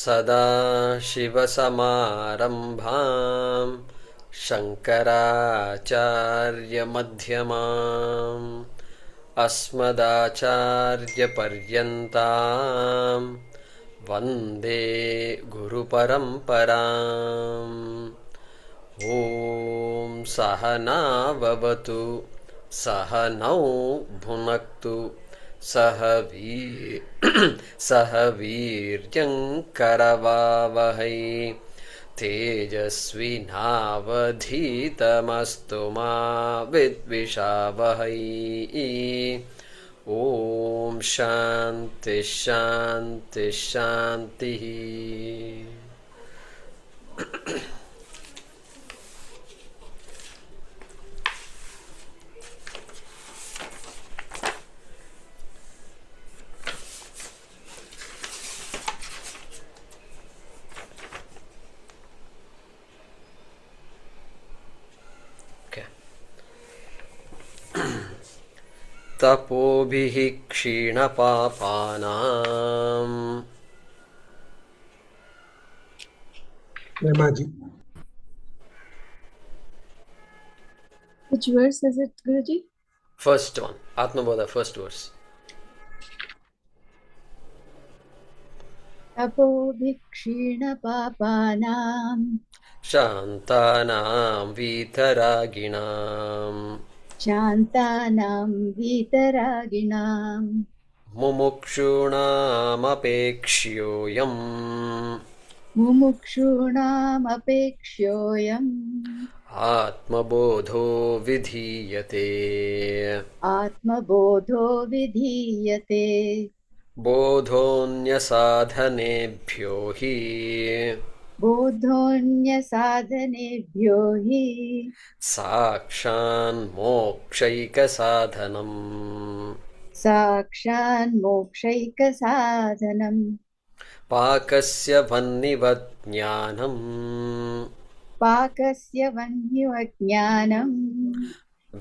सदाशिवसमारम्भां शङ्कराचार्यमध्यमाम् अस्मदाचार्यपर्यन्तां वन्दे गुरुपरम्पराम्। ॐ सहना भवतु सहनौ भुनक्तु सह वीर्यं करवावहै तेजस्विनावधीतमस्तु मा विद्विषावहै। ॐ शान्ति शान्ति शान्तिः। तपोभिः क्षीणपापानां Which verse is it, Guruji? First one, Atmabodha, first verse. Tapobhikshīṇapāpānāṁ शान्तानां वीतरागिणां Shantanam Vitaraginam मुमुक्षूणामपेक्ष्योऽयम् Mumukshunam Apekshyoyam आत्मबोधो विधीयते। Atmabodho Vidhiyate बोधोऽन्यसाधनेभ्यो हि Bodhonya Sadhanebhyo hi साक्षान्मोक्षैकसाधनम् Sakshan Mokshaika Sadhanam पाकस्य वह्निवत् ज्ञानम् Pakasya Vanyavajnanam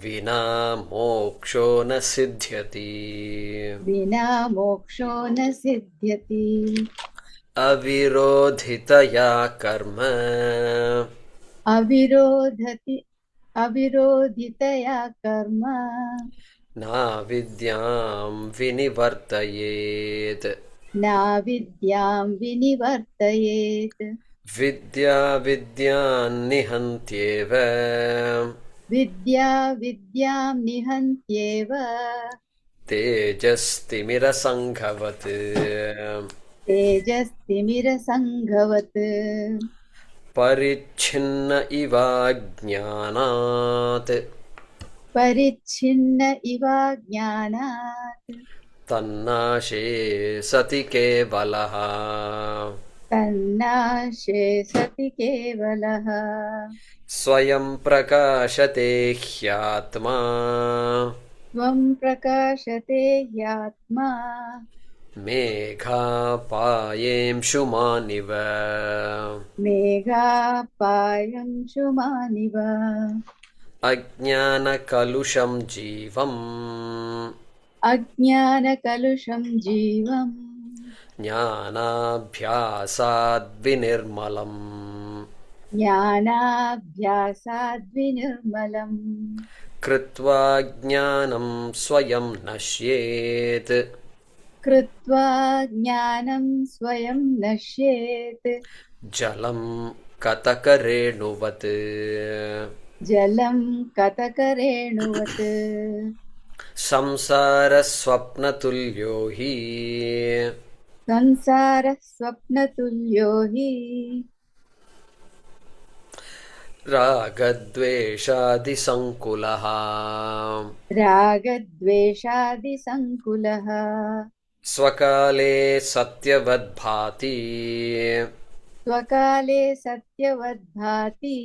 विना मोक्षो न सिद्ध्यति। Vina Moksho na Siddhyati अविरोधितया कर्म Avirodhitaya karma नाविद्यां विनिवर्तयेत्। Na vidyam vinivartayet विद्या विद्यां निहन्त्येव Vidya vidyam nihantyeva तेजस्तिमिरसङ्घवत्। Tejastimira sanghavat परिच्छिन्न इवाज्ञानात् Parichinna iva jnanat तन्नाशे सति केवलः। Tannashe sati kevalaha स्वयं प्रकाशते ह्यात्मा Tvam prakashate yatma मेघापायेंशुमानिव। Megha payam shumaniva अज्ञानकलुषं जीवम् Ajnana kalusham jivam ज्ञानाभ्यासाद्विनिर्मलम्। Jnanabhyasadvinirmalam कृत्वा ज्ञानं स्वयं नश्येत्। Krutva jnanam swayam nashyet जलं कतकरेणुवत्। Jalam katakarenuvat संसारस्वप्नतुल्यो हि Sansara swapnatulyo hi रागद्वेषादिसङ्कुलः। Ragadveshadi sankulaha स्वकाले सत्यवद्भाति Swakale satyavadbhati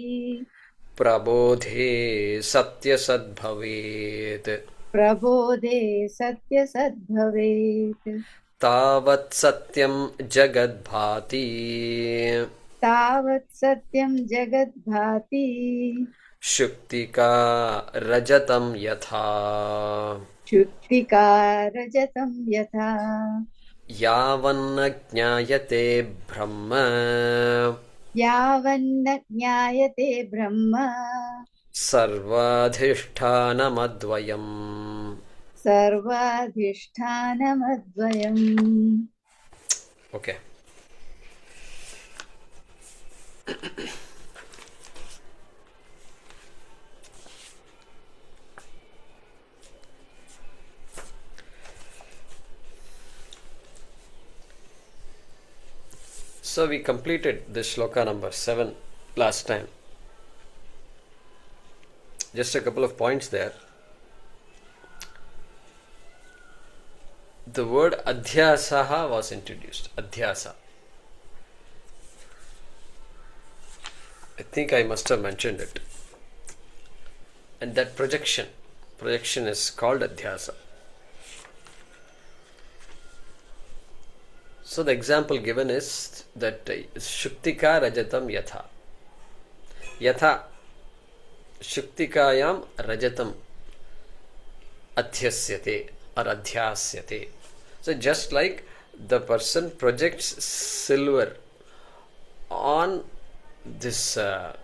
प्रबोधे सत्यसद्भवेत्। Prabodhe satyasadbhavet तावत् सत्यं जगद्भाति Tavat satyam jagadbhati शुक्तिका रजतं यथा। Shuktika rajatam yatha yavanna jñāyate brahma यावन्न ज्ञायते ब्रह्म sarvādhishṭhānamadvayam. सर्वाधिष्ठानमद्वयम्. Okay. So we completed this shloka number 7 last time. Just a couple of points there. The word adhyasaha was introduced. Adhyasa. I think I must have mentioned it. And that projection is called adhyasa. So the example given is that shuktika rajatam yatha. Yatha shuktikayam rajatam adhyasyate or adhyasyate. So just like the person projects silver on this on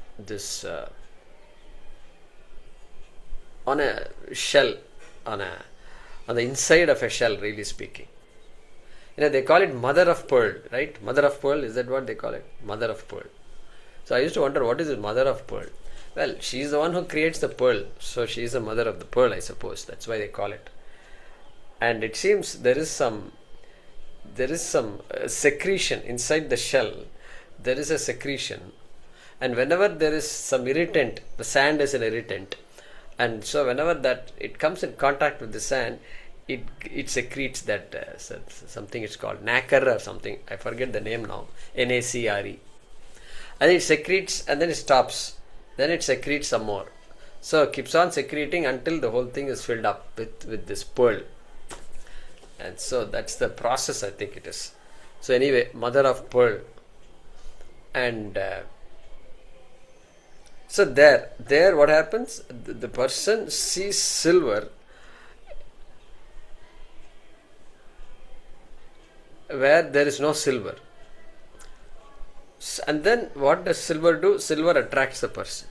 a shell, on the inside of a shell, really speaking. They call it mother of pearl, right? Mother of pearl, is that what they call it? Mother of pearl. So I used to wonder, what is it, mother of pearl? Well, she is the one who creates the pearl, so she is the mother of the pearl, I suppose. That's why they call it. And it seems there is some secretion inside the shell. There is a secretion, and whenever there is some irritant, the sand is an irritant, and so whenever that it comes in contact with the sand, it secretes that something it's called nacre or something. I forget the name now. NACRE. And it secretes and then it stops. Then it secretes some more. So it keeps on secreting until the whole thing is filled up with this pearl. And so that's the process, I think it is. So anyway, mother of pearl. And so there what happens? The person sees silver where there is no silver. And then what does silver do? Silver attracts the person.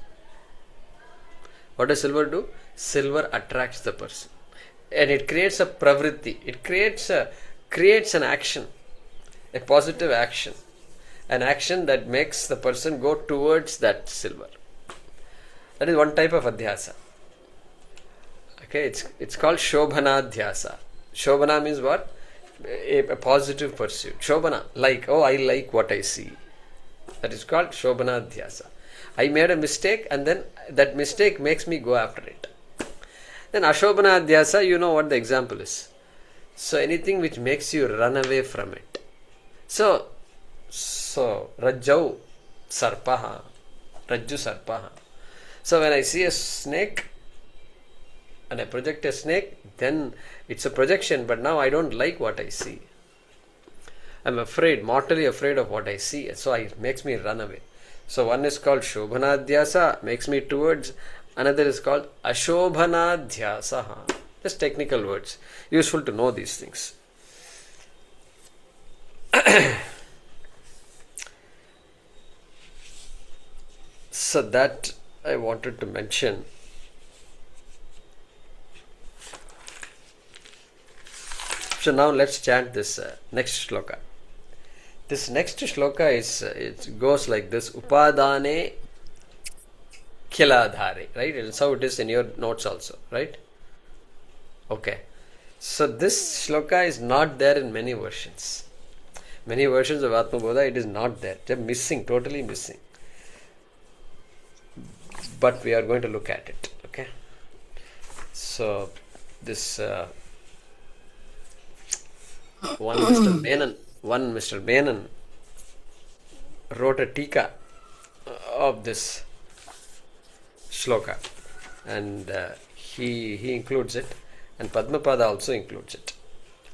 What does silver do? Silver attracts the person. And it creates a pravritti. It creates an action, a positive action. An action that makes the person go towards that silver. That is one type of adhyasa. Okay, it's called shobhanadhyasa. Shobhana means what? A positive pursuit. Shobhana, like, oh, I like what I see. That is called shobhanadhyasa. I made a mistake and then that mistake makes me go after it. Then ashobhanadhyasa, you know what the example is. So anything which makes you run away from it. So rajjau sarpaha, rajju sarpaha. So when I see a snake and I project a snake, then it's a projection, but now I don't like what I see. I'm afraid, mortally afraid of what I see, so it makes me run away. So one is called shobhanadhyasa, makes me towards. Another is called ashobhanadhyasa. Just technical words, useful to know these things. So that I wanted to mention. So now let's chant this next shloka. This next shloka it goes like this: upādāne'khilādhāre. Right? That's how it is in your notes also. Right? Okay. So this shloka is not there in many versions. Many versions of Atmabodha, it is not there. They're missing, totally missing. But we are going to look at it. Okay. So this one Mr. Menon wrote a tika of this shloka, and he includes it, and Padmapada also includes it.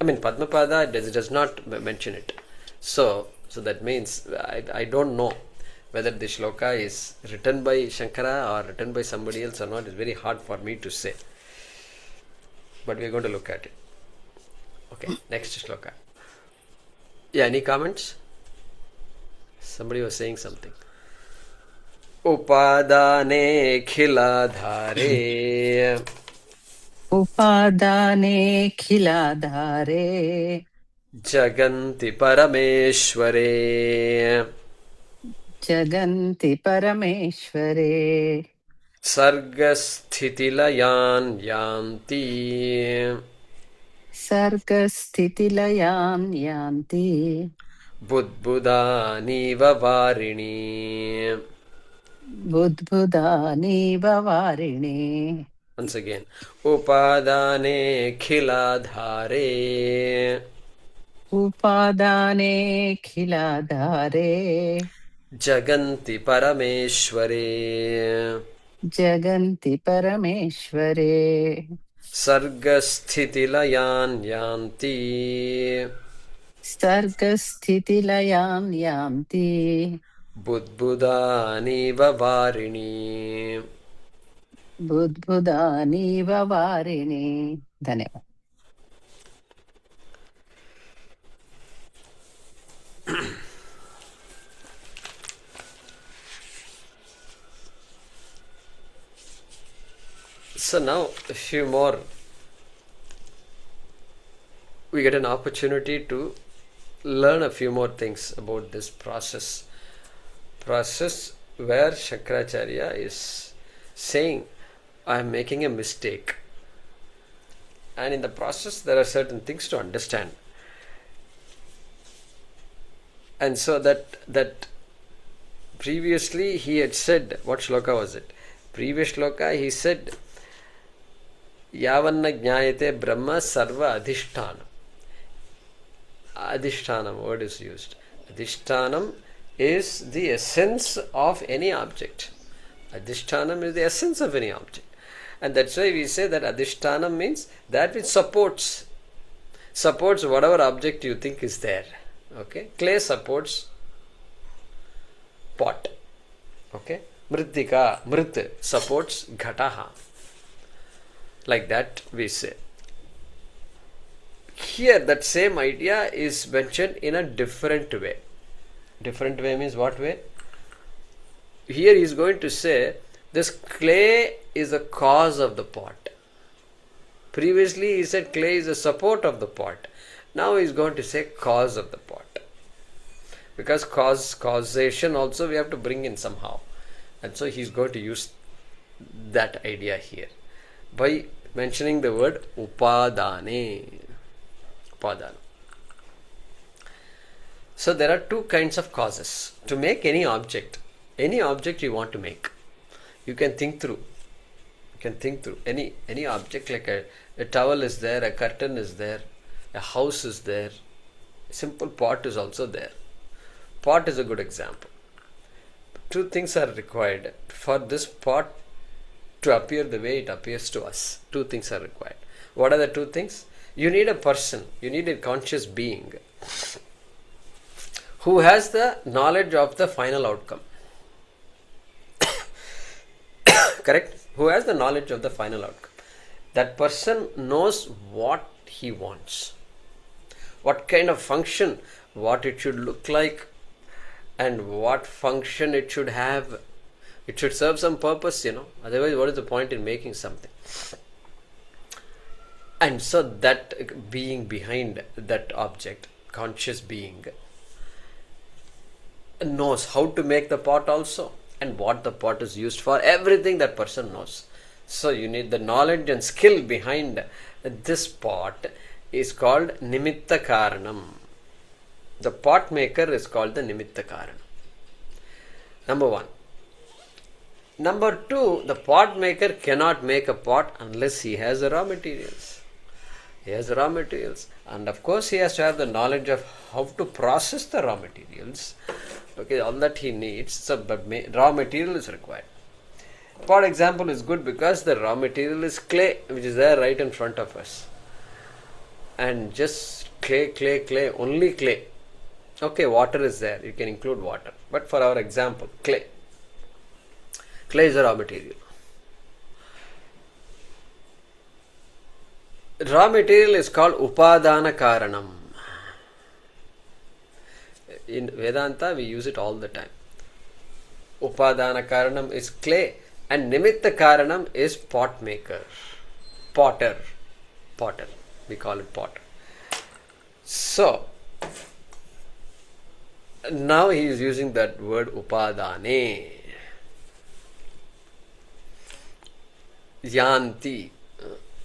I mean, Padmapada does not mention it. So that means I don't know whether the shloka is written by Shankara or written by somebody else or not. It's very hard for me to say. But we are going to look at it. Okay, next shloka. Yeah, any comments? Somebody was saying something. upādāne'khilādhāre upādāne'khilādhāre jaganti parameśvare jaganti parameśvare sargasthitilayān yānti sargasthitilayān yānti budbudānīva vāriṇi. budbudānīva vāriṇi. Once again, upādāne'khilādhāre upādāne'khilādhāre jaganti parameśvare jaganti parameśvare sargasthitilayān yānti sargasthitilayān yānti budbudānīva vāriṇi. budbudānīva vāriṇi. धन्यवाद. So now a few more, we get an opportunity to learn a few more things about this process where Shankaracharya is saying, I am making a mistake, and in the process there are certain things to understand. And so that previously he had said, what shloka was it? Previous shloka he said, yavanna jñāyate brahma sarva adhishṭhānam. Adhishṭhānam word is used. Adhishṭhānam is the essence of any object. Adhishṭhānam is the essence of any object. And that's why we say that adhishṭhānam means that which supports whatever object you think is there. Okay? Clay supports pot. Okay? Mritika, mrit supports ghataha. Like that we say. Here that same idea is mentioned in a different way. Different way means what way? Here he is going to say this clay is the cause of the pot. Previously he said clay is the support of the pot. Now he is going to say cause of the pot. Because causation also we have to bring in somehow. And so he is going to use that idea here by mentioning the word upādāne. Upādana. So there are two kinds of causes. To make any object you want to make, you can think through. Any object, like a towel is there, a curtain is there, a house is there, a simple pot is also there. Pot is a good example. Two things are required for this pot to appear the way it appears to us. Two things are required. What are the two things? You need a person, you need a conscious being who has the knowledge of the final outcome. Correct? Who has the knowledge of the final outcome. That person knows what he wants, what kind of function, what it should look like, and what function it should have. It should serve some purpose, otherwise what is the point in making something? And so that being behind that object, conscious being, knows how to make the pot also, and what the pot is used for. Everything that person knows. So you need the knowledge and skill behind this pot is called nimitta kāraṇam. The pot maker is called the nimitta kāraṇa. Number one. Number two, the pot maker cannot make a pot unless he has the raw materials. He has raw materials, and of course he has to have the knowledge of how to process the raw materials. Okay, all that he needs. So raw material is required. Pot example is good because the raw material is clay, which is there right in front of us. And just clay, only clay. Okay, water is there, you can include water. But for our example, clay. Clay is a raw material. Raw material is called upādana kāraṇam. in Vedanta we use it all the time. Upādāna kāraṇam is clay and nimitta kāraṇam is pot maker. Potter. We call it potter. So, now he is using that word upādāne. Yānti.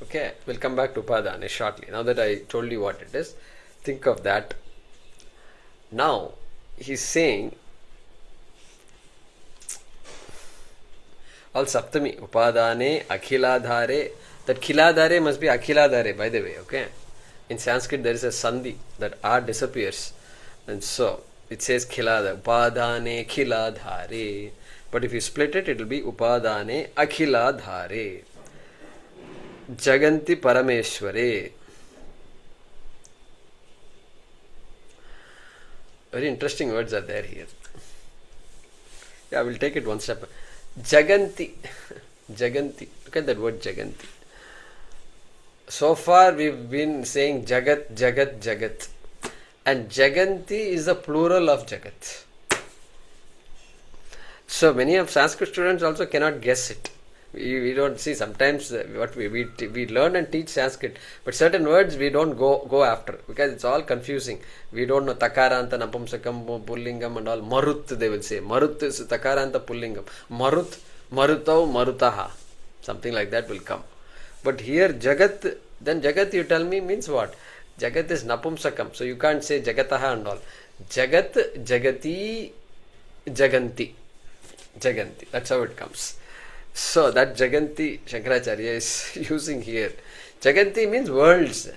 Okay, we'll come back to upādāne shortly. Now that I told you what it is, think of that. Now, he's saying all saptami, upādāne'khilādhāre. That khilādhāre must be akhilādhāre, by the way, okay? In Sanskrit there is a sandhi, that R disappears. And so, it says khilādhāre, upādāne'khilādhāre. But if you split it, it will be upādāne'khilādhāre. Jaganti parameśvare. Very interesting words are there here. Yeah, we'll take it one step. Jaganti. Jaganti. Look at that word jaganti. So far we've been saying jagat, jagat, jagat. And jaganti is the plural of jagat. So many of Sanskrit students also cannot guess it. We don't see sometimes what we learn and teach Sanskrit, but certain words we don't go after because it's all confusing. We don't know takaranta, napumsakam, pullingam and all. Marut they will say. Marut is takaranta, pullingam. Marut, marutau, marutaha. Something like that will come. But here jagat, then jagat you tell me means what? Jagat is napumsakam, so you can't say jagataha and all. Jagat, jagati, jaganti. Jaganti, that's how it comes. So that jaganti Shankaracharya is using here. Jaganti means worlds.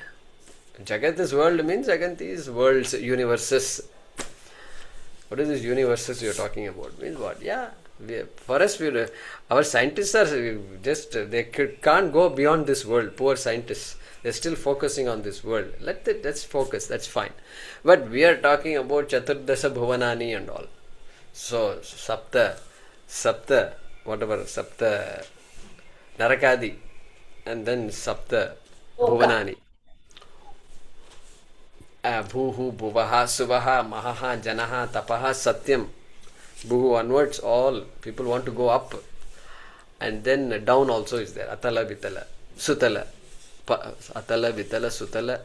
Jagat is world means jaganti is worlds, universes. What is this universes you are talking about? Means what? Yeah. For us, our scientists are they can't go beyond this world. Poor scientists. They're still focusing on this world. Let's focus. That's fine. But we are talking about Chaturdasa Bhuvanani and all. So, Sapta, whatever, Sapta, Narakadi, and then Sapta Bhuvanani. Bhuhu, Bhuvaha, Suvaha, Mahaha, Janaha, Tapaha, Satyam. Bhuhu onwards, all people want to go up. And then down also is there. Atala, Vitala, Sutala. Atala, Vitala, Sutala,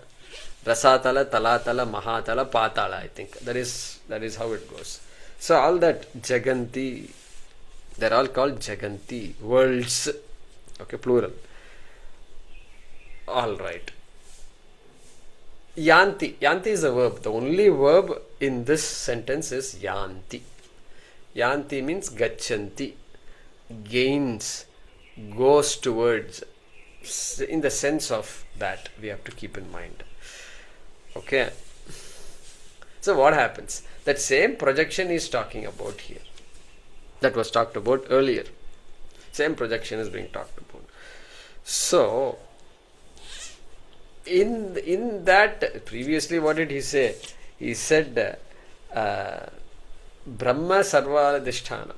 Rasatala, Talatala, Mahatala, Patala, I think. That is how it goes. So all that jaganti, they're all called jaganti, worlds. Okay, plural. Alright. Yānti. Yānti is a verb. The only verb in this sentence is yānti. Yānti means gacchanti. Gains. Goes towards. In the sense of that, we have to keep in mind. Okay. So what happens? That same projection is talking about here. That was talked about earlier. Same projection is being talked about. So, in that, previously what did he say? He said, Brahma sarvā adhisthānam.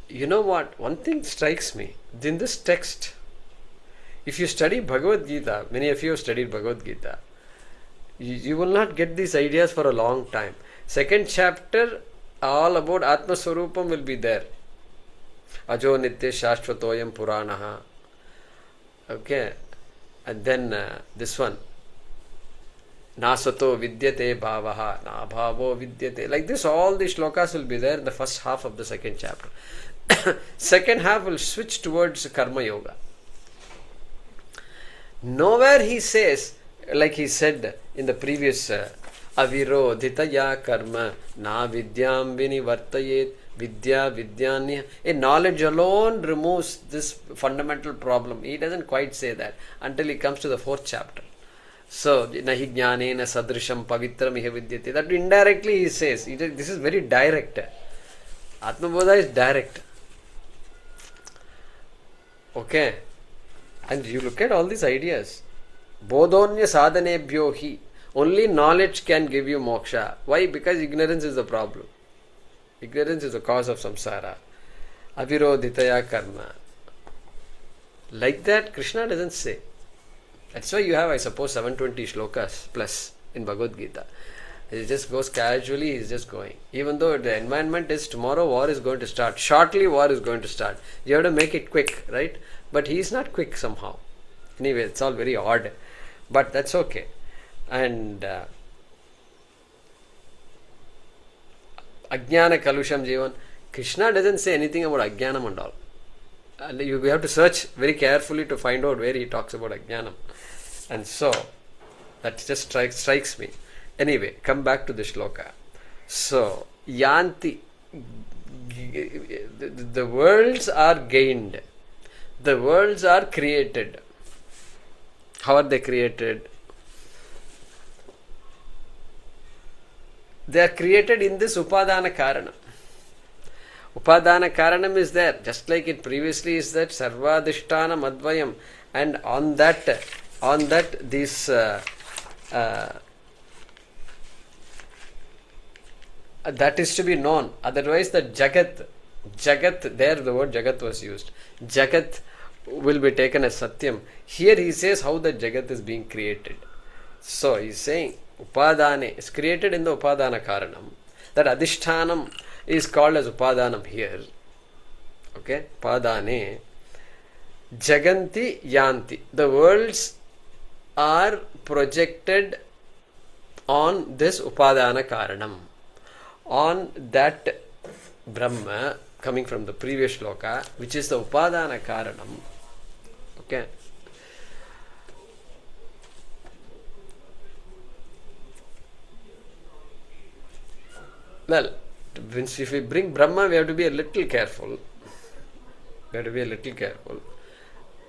You know what? One thing strikes me. In this text, if you study Bhagavad Gita, many of you have studied Bhagavad Gita, you will not get these ideas for a long time. Second chapter, all about Atma Swarupam will be there. Ajo nitye shashvatoyam puranaha. Okay. And then this one. Nasato vidyate bhavaha. Nabhavo vidyate. Like this, all these shlokas will be there in the first half of the second chapter. Second half will switch towards karma yoga. Nowhere he says, like he said in the previous avirodhitaya karma na vidyam vinivartayet vidya vidyanya. A knowledge alone removes this fundamental problem. He doesn't quite say that until he comes to the fourth chapter. So nahi jnanena sadrisham pavitram iha vidyate. That indirectly he says. This is very direct. Atmabodha is direct. Okay. And you look at all these ideas. Bodhonya sadhanebhyo hi. Only knowledge can give you moksha. Why? Because ignorance is the problem. Ignorance is the cause of samsara. Avirodhitaya karma. Like that, Krishna doesn't say. That's why you have, I suppose, 720 shlokas plus in Bhagavad Gita. He just goes casually, he's just going. Even though the environment is tomorrow war is going to start. Shortly war is going to start. You have to make it quick, right? But he's not quick somehow. Anyway, it's all very odd. But that's okay. And Ajnana Kalusham Jivan. Krishna doesn't say anything about Ajnanam and all. And you have to search very carefully to find out where he talks about Ajnanam. And so, that just strikes me. Anyway, come back to the shloka. So, yānti, the worlds are gained. The worlds are created. How are they created? They are created in this upādana kāraṇa. Upādana kāraṇam is there, just like it previously is that sarvā adhishṭhānam advayam, and on that this that is to be known. Otherwise, the jagat, there the word jagat was used. Jagat will be taken as satyam. Here he says how the jagat is being created. So he is saying upādāne is created in the upādana kāraṇam. That adhishṭhānam is called as upādanam here. Okay, upādāne. Jaganti yānti. The worlds are projected on this upādana kāraṇam. On that Brahma, coming from the previous shloka, which is the upādana kāraṇam. Okay. Well, if we bring Brahma, we have to be a little careful.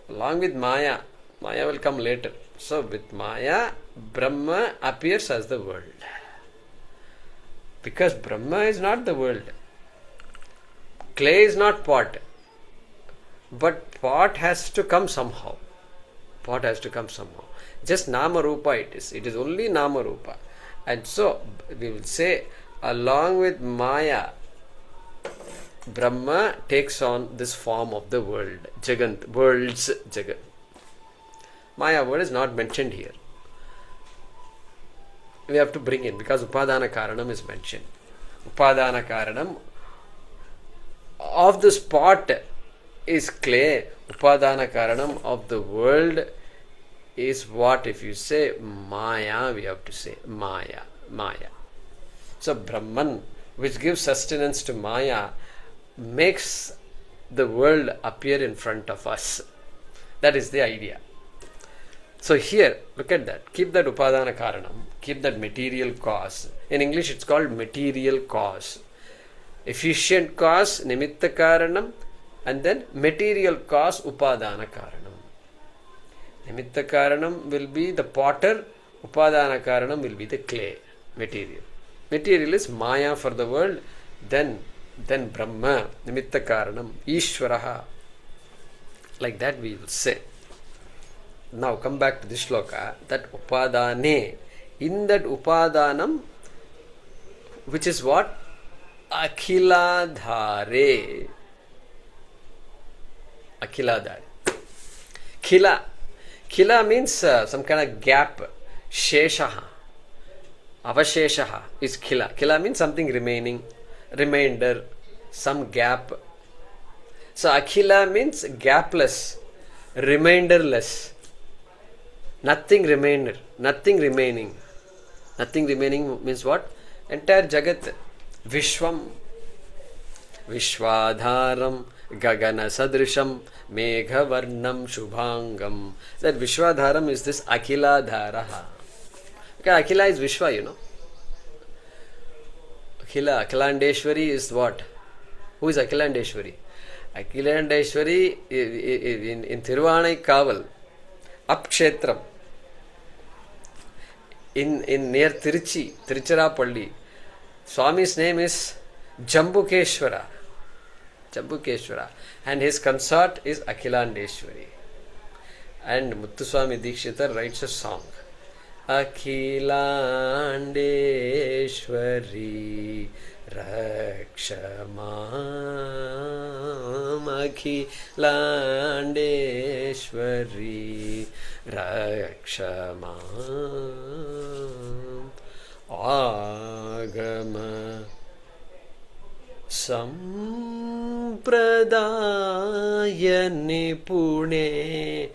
Along with Maya. Maya will come later. So, with Maya, Brahma appears as the world. Because Brahma is not the world. Clay is not pot. But pot has to come somehow. Just Nama Rupa it is. It is only Nama Rupa. And so, we will say, along with Maya, Brahma takes on this form of the world. Jagant, world's jagat. Maya word is not mentioned here. We have to bring in, because upādana kāraṇam is mentioned. Upādana kāraṇam of this pot is clay. Upādana kāraṇam of the world is what? If you say Maya, we have to say Maya. So Brahman, which gives sustenance to Maya, makes the world appear in front of us. That is the idea. So here, look at that. Keep that upādana kāraṇam. Keep that material cause. In English, it's called material cause. Efficient cause, nimitta kāraṇam, and then material cause, upādana kāraṇam. Nimitta kāraṇam will be the potter. Upādana kāraṇam will be the clay, material. Material is Maya for the world. Then Brahma, nimitta kāraṇam, Ishvaraha. Like that we will say. Now come back to this shloka, that upādāne, in that upādanam, which is what? Akhilādhāre. Khila means some kind of gap. Sheshaha. Avasheshaha is khila. Khila means something remaining, remainder, some gap. So akhila means gapless, remainderless. Nothing remainder, nothing remaining. Nothing remaining means what? Entire jagat. Vishvam, Vishwadharam, Gagana Sadrisham, Meghavarnam Shubhangam. That Vishwadharam is this Akhiladharaha. Okay, Akhila is Vishwa, you know. Akhilandeshwari is what? Who is Akhilandeshwari? Akhilandeshwari in Thiruvanai Kaval, Upkshetram, in near Tiruchirappalli. Swami's name is Jambukeshwara, and his consort is Akhilandeshwari. And Muthuswami Dikshita writes a song. Akhilandeshwari Rakshamam, Akhilandeshwari Rakshamam. Agama Sampradaya Nipune.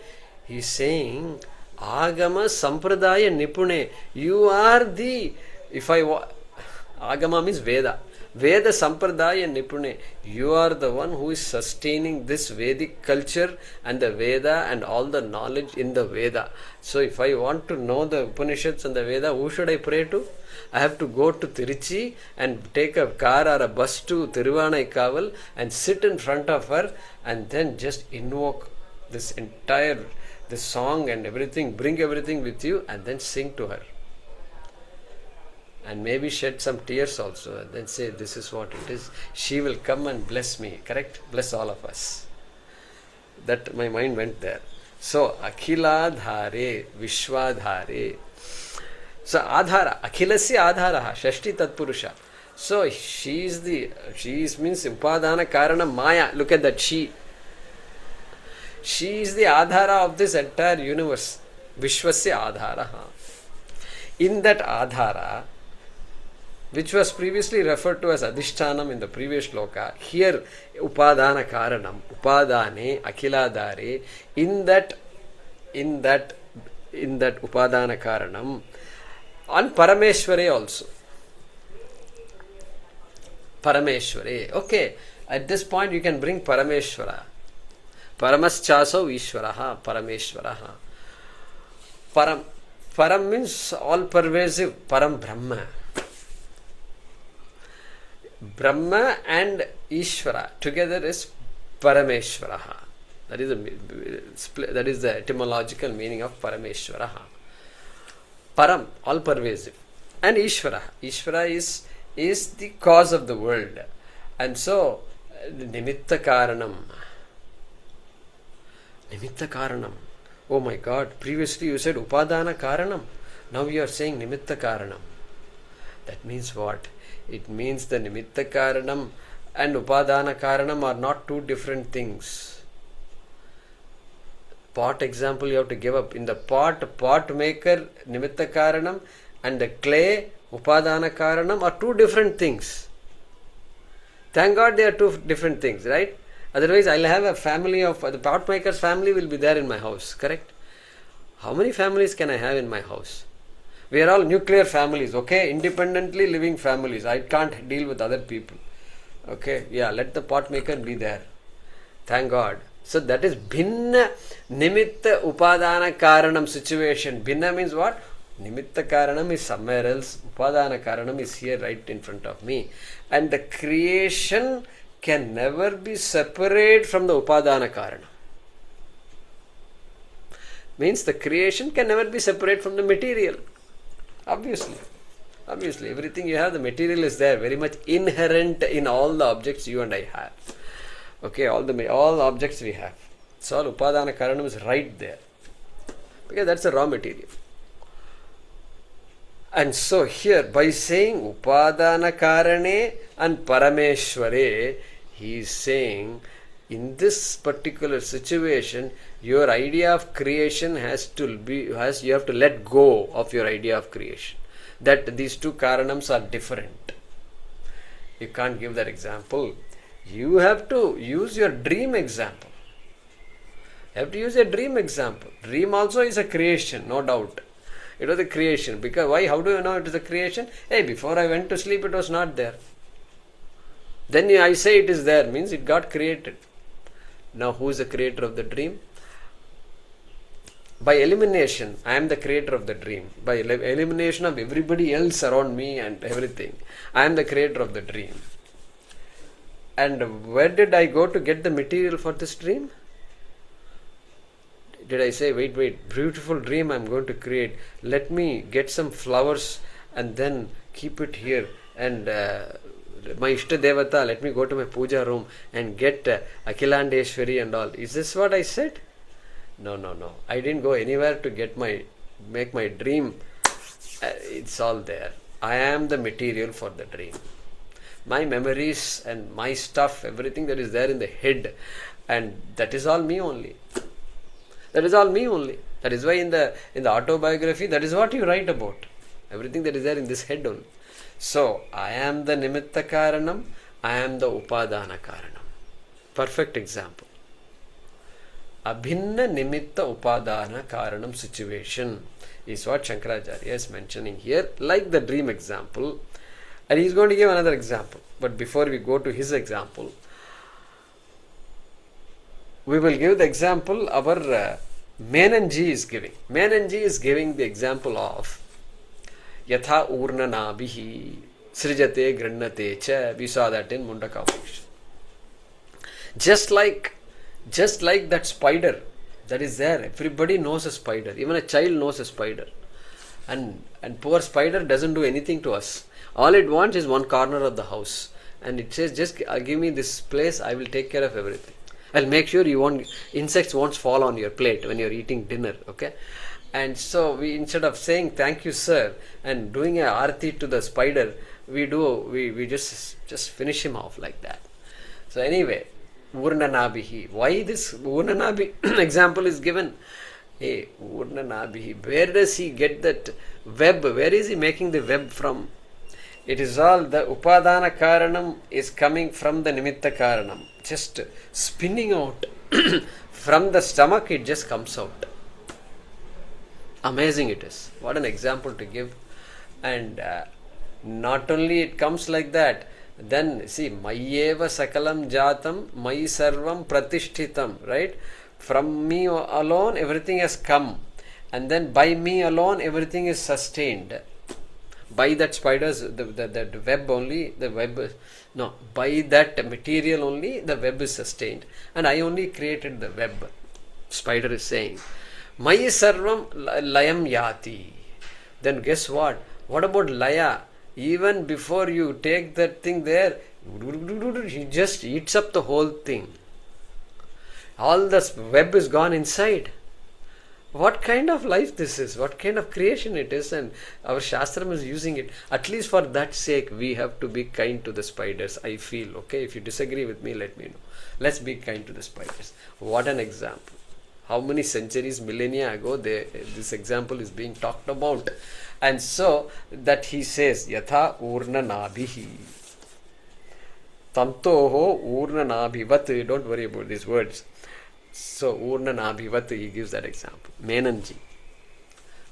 He's saying, Agama Sampradaya Nipune. You are the, Agama means Veda. Veda Sampradaya Nipune. You are the one who is sustaining this Vedic culture and the Veda and all the knowledge in the Veda. So if I want to know the Upanishads and the Veda, who should I pray to? I have to go to Tiruchi and take a car or a bus to Thiruvannaikkaval and sit in front of her and then just invoke this entire, this song and everything, bring everything with you and then sing to her. And maybe shed some tears also and then say, this is what it is. She will come and bless me, correct? Bless all of us. That my mind went there. So, akhilādhāre, vishwadhāre. So, adhara, akhilasya adharaha, shashti tatpurusha. So, she means upādana kāraṇa maya. Look at that, she. She is the adhara of this entire universe. Vishwasya adharaha. In that adhara, which was previously referred to as adhishthānam in the previous shloka, here upādana kāraṇam, upādāne'khilādhāre, in that upādana kāraṇam, and parameśvare also. Parameśvare. Okay, at this point you can bring parameśvara. Paramaschaso Ishvaraha, parameśvaraha. Param means all pervasive, param Brahma. Brahma and Ishvara together is parameśvaraha. That is the etymological meaning of parameśvaraha. Param, all pervasive. And Ishvara. Ishvara is the cause of the world. And so, nimitta kāraṇam. Nimitta kāraṇam. Oh my God, previously you said upādana kāraṇam. Now you are saying nimitta kāraṇam. That means what? It means the nimitta kāraṇam and upādana kāraṇam are not two different things. Pot example you have to give up. In the pot maker nimitta kāraṇam and the clay upādana kāraṇam are two different things. Thank God they are two different things, right? Otherwise I'll have a family of, the pot maker's family will be there in my house, correct? How many families can I have in my house? We are all nuclear families, okay? Independently living families. I can't deal with other people. Okay? Yeah, let the pot maker be there. Thank God. So that is bhinna nimitta upādana kāraṇam situation. Bhinna means what? Nimitta kāraṇam is somewhere else. Upādana kāraṇam is here right in front of me. And the creation can never be separate from the upādana kāraṇa. Means the creation can never be separate from the material. Obviously, everything you have, the material is there, very much inherent in all the objects you and I have. Okay, all the objects we have. So all upādana kāraṇam is right there. Because that's the raw material. And so here, by saying upādana kāraṇe and parameśvare, he is saying, in this particular situation, your idea of creation you have to let go of your idea of creation. That these two kāraṇams are different. You can't give that example. You have to use your dream example. You have to use a dream example. Dream also is a creation, no doubt. It was a creation. Because why? How do you know it is a creation? Hey, before I went to sleep, it was not there. Then I say it is there, means it got created. Now, who is the creator of the dream? By elimination, I am the creator of the dream. By elimination of everybody else around me and everything, I am the creator of the dream. And where did I go to get the material for this dream? Did I say, wait, beautiful dream I am going to create. Let me get some flowers and then keep it here. And my Ishta Devata, let me go to my puja room and get Akhilandeshwari and all. Is this what I said? No. I didn't go anywhere to make my dream. It's all there. I am the material for the dream. My memories and my stuff, everything that is there in the head, and that is all me only. That is all me only. That is why in the autobiography, that is what you write about. Everything that is there in this head only. So, I am the nimitta kāraṇam, I am the upādāna kāraṇam. Perfect example. Abhinna nimitta upādāna kāraṇam situation is what Shankaracharya is mentioning here, like the dream example. And he is going to give another example. But before we go to his example, we will give the example our Menanji is giving. Menanji is giving the example of yatha urnanabihi srijate grannate cha. We saw that in Mundaka Upanishad. Just like that spider that is there. Everybody knows a spider. Even a child knows a spider. And poor spider doesn't do anything to us. All it wants is one corner of the house. And it says, just give me this place, I will take care of everything. I'll make sure insects won't fall on your plate when you're eating dinner, okay? And so we, instead of saying thank you sir and doing a arati to the spider, we just finish him off like that. So anyway, urnanabihi. Why this urnanabi example is given? Hey, urnanabihi. Where does he get that web? Where is he making the web from? It is all the upādāna kāraṇam is coming from the nimitta kāraṇam. Just spinning out from the stomach, it just comes out. Amazing it is. What an example to give. And not only it comes like that, then see, mayyeva sakalam jatam, mayi sarvam pratishthitam, right? From me alone, everything has come. And then by me alone, everything is sustained. By that spider's, the web only, by that material only, the web is sustained. And I only created the web. Spider is saying, Mayi sarvam layam yānti. Then guess what? What about laya? Even before you take that thing there, he just eats up the whole thing. All the web is gone inside. What kind of life this is? What kind of creation it is? And our Shastram is using it. At least for that sake, we have to be kind to the spiders, I feel. Okay, if you disagree with me, let me know. Let's be kind to the spiders. What an example. How many centuries, millennia ago, this example is being talked about. And so, that he says, yatha urnanabihi. Tantoho urnanabhivat. Don't worry about these words. So, urnanabhivat, he gives that example. Menanji.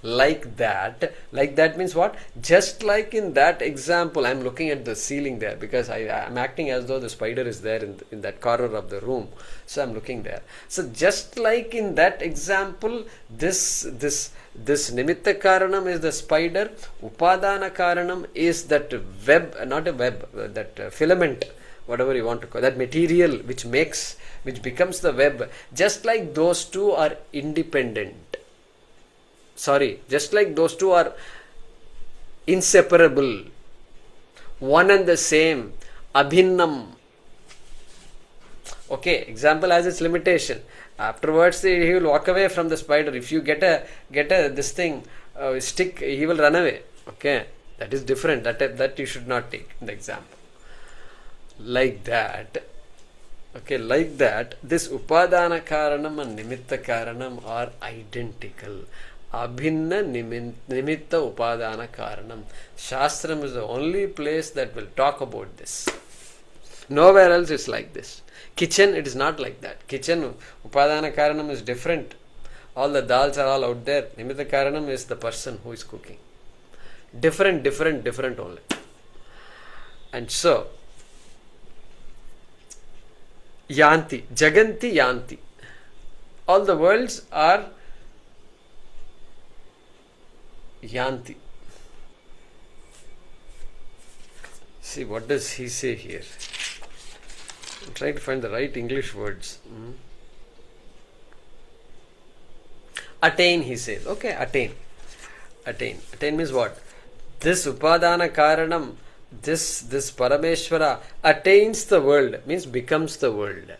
Like that means what? Just like in that example, I'm looking at the ceiling there because I'm acting as though the spider is there in that corner of the room. So, I'm looking there. So, just like in that example, this nimitta kāraṇam is the spider, upādāna kāraṇam is that web, not a web, that filament, whatever you want to call that material which becomes the web. Just like those two are independent. Just like those two are inseparable. One and the same. Abhinnam. Okay, example has its limitation. Afterwards, he will walk away from the spider. If you get a this thing, stick, he will run away. Okay, that is different. That you should not take in the example. Like that. Okay, like that, this upādāna kāraṇam and nimitta kāraṇam are identical. Abhinna nimitta upādāna kāraṇam. Shastram is the only place that will talk about this. Nowhere else is like this. Kitchen, it is not like that. Kitchen, upādāna kāraṇam is different. All the dals are all out there. Nimitta kāraṇam is the person who is cooking. Different only. And so, yānti, jaganti, yānti. All the worlds are yānti. See, what does he say here? I'm trying to find the right English words. Attain, he says. Okay, attain. Attain means what? This upādāna kāraṇam, this parameśvara attains the world, means becomes the world.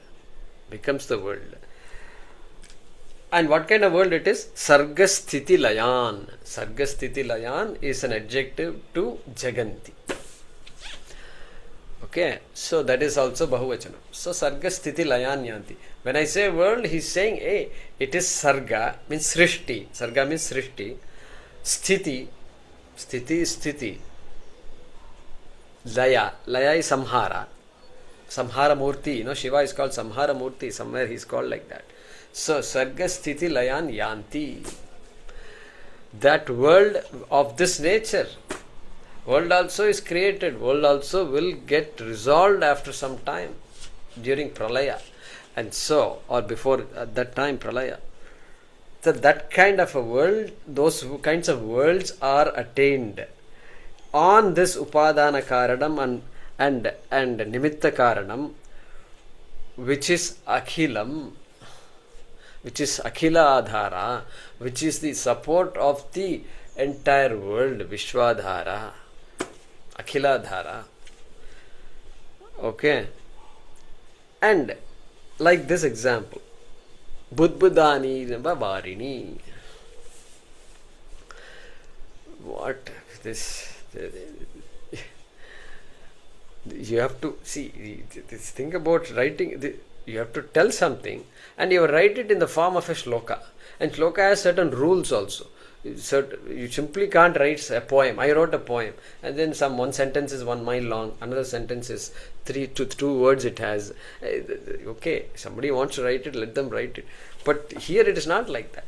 And what kind of world it is? Sargasthitilayān. Sargasthitilayān is an adjective to jaganti. Okay, so that is also bahuvachanam. So sargasthitilayān yānti. When I say world, he is saying, it is sarga, means srishti. Sarga means srishti. Sthiti, Sthiti is sthiti. Laya. Laya is samhara. Samhara Murti. Shiva is called Samhara Murti. Somewhere he is called like that. So, sargasthitilayān yānti. That world of this nature. World also is created. World also will get resolved after some time. During pralaya. And so, or before at that time pralaya. So that kind of a world, those kinds of worlds are attained on this upādana kāraṇam and nimitta kāraṇam, which is akhilam, which is akhilādhāre, which is the support of the entire world, vishwadhāra, akhilādhāre. Okay. And like this example, budbudānīva vāriṇi. What this? You have to see. Think about writing. You have to tell something, and you write it in the form of a shloka. And shloka has certain rules also. You simply can't write a poem. I wrote a poem, and then one sentence is 1 mile long, another sentence is 3 to 2 words it has. Okay, somebody wants to write it, let them write it. But here it is not like that.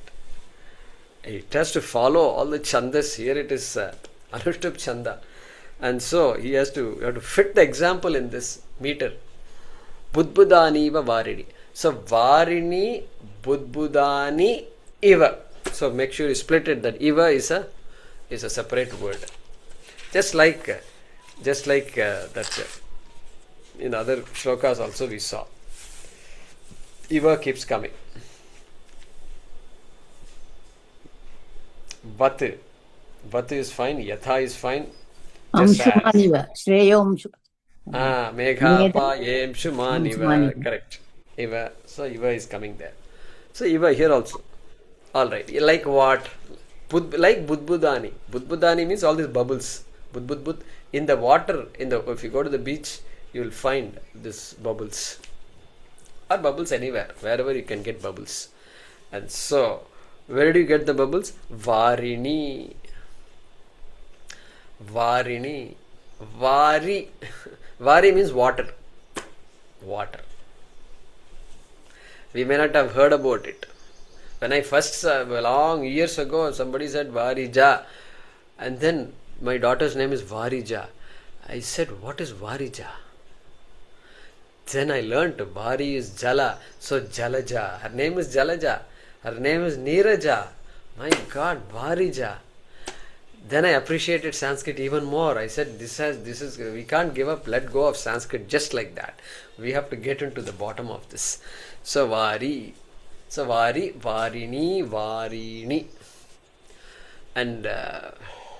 It has to follow all the chandas. Here it is Anushtup chanda. And so you have to fit the example in this meter. Budbudānīva vāriṇi. So vāriṇi budbudānīva. So make sure you split it, that iva is a separate word. Just like that in other shlokas also we saw. Iva keeps coming. Vat is fine, yatha is fine. Amshumaniva. Shreyomshu. Meghapa yemshumaniva. Correct. Iva. So iva is coming there. So iva here also. Alright. Like what? Like budbudāni. Budbudāni means all these bubbles. Budbudbud. In the water, if you go to the beach, you will find these bubbles. Or bubbles anywhere. Wherever you can get bubbles. And so, where do you get the bubbles? Vāriṇi. Vāriṇi. Vari. Vari means water. Water. We may not have heard about it. When I first, long years ago, somebody said Varija, and then my daughter's name is Varija. I said, what is Varija? Then I learnt Vari is Jala, so Jalaja. Her name is Jalaja. Her name is Neeraja. My God, Varija. Then I appreciated Sanskrit even more. I said, we can't give up, let go of Sanskrit just like that. We have to get into the bottom of this. So Vari. So Vari, Vāriṇi, Vāriṇi. And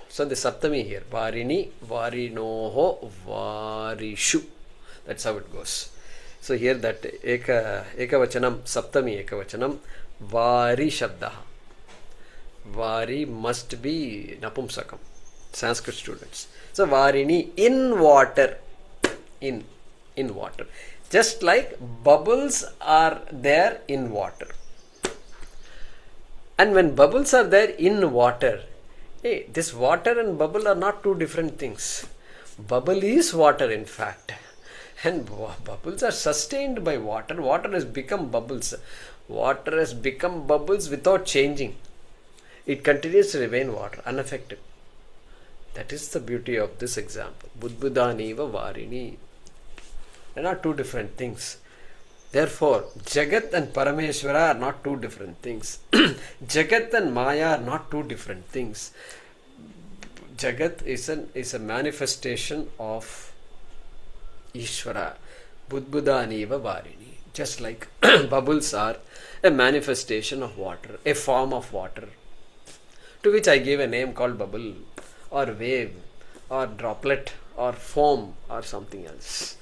so the Saptami here. Vāriṇi, Vāriṇoho, Vārishu. That's how it goes. So here that Ekavachanam, Saptami Ekavachanam, Vari Shabdaha. Vari must be Napumsakam. Sanskrit students. So Vāriṇi, in water. In water. Just like bubbles are there in water. And when bubbles are there in water, this water and bubble are not two different things. Bubble is water in fact. And bubbles are sustained by water. Water has become bubbles. Water has become bubbles without changing. It continues to remain water, unaffected. That is the beauty of this example. Budbudānīva vāriṇi. They are not two different things. Therefore, jagat and parameśvare are not two different things. Jagat and maya are not two different things. Jagat is a manifestation of Ishvara. Budbudānīva vāriṇi. Just like bubbles are a manifestation of water, a form of water, to which I gave a name called bubble, or wave, or droplet, or foam, or something else.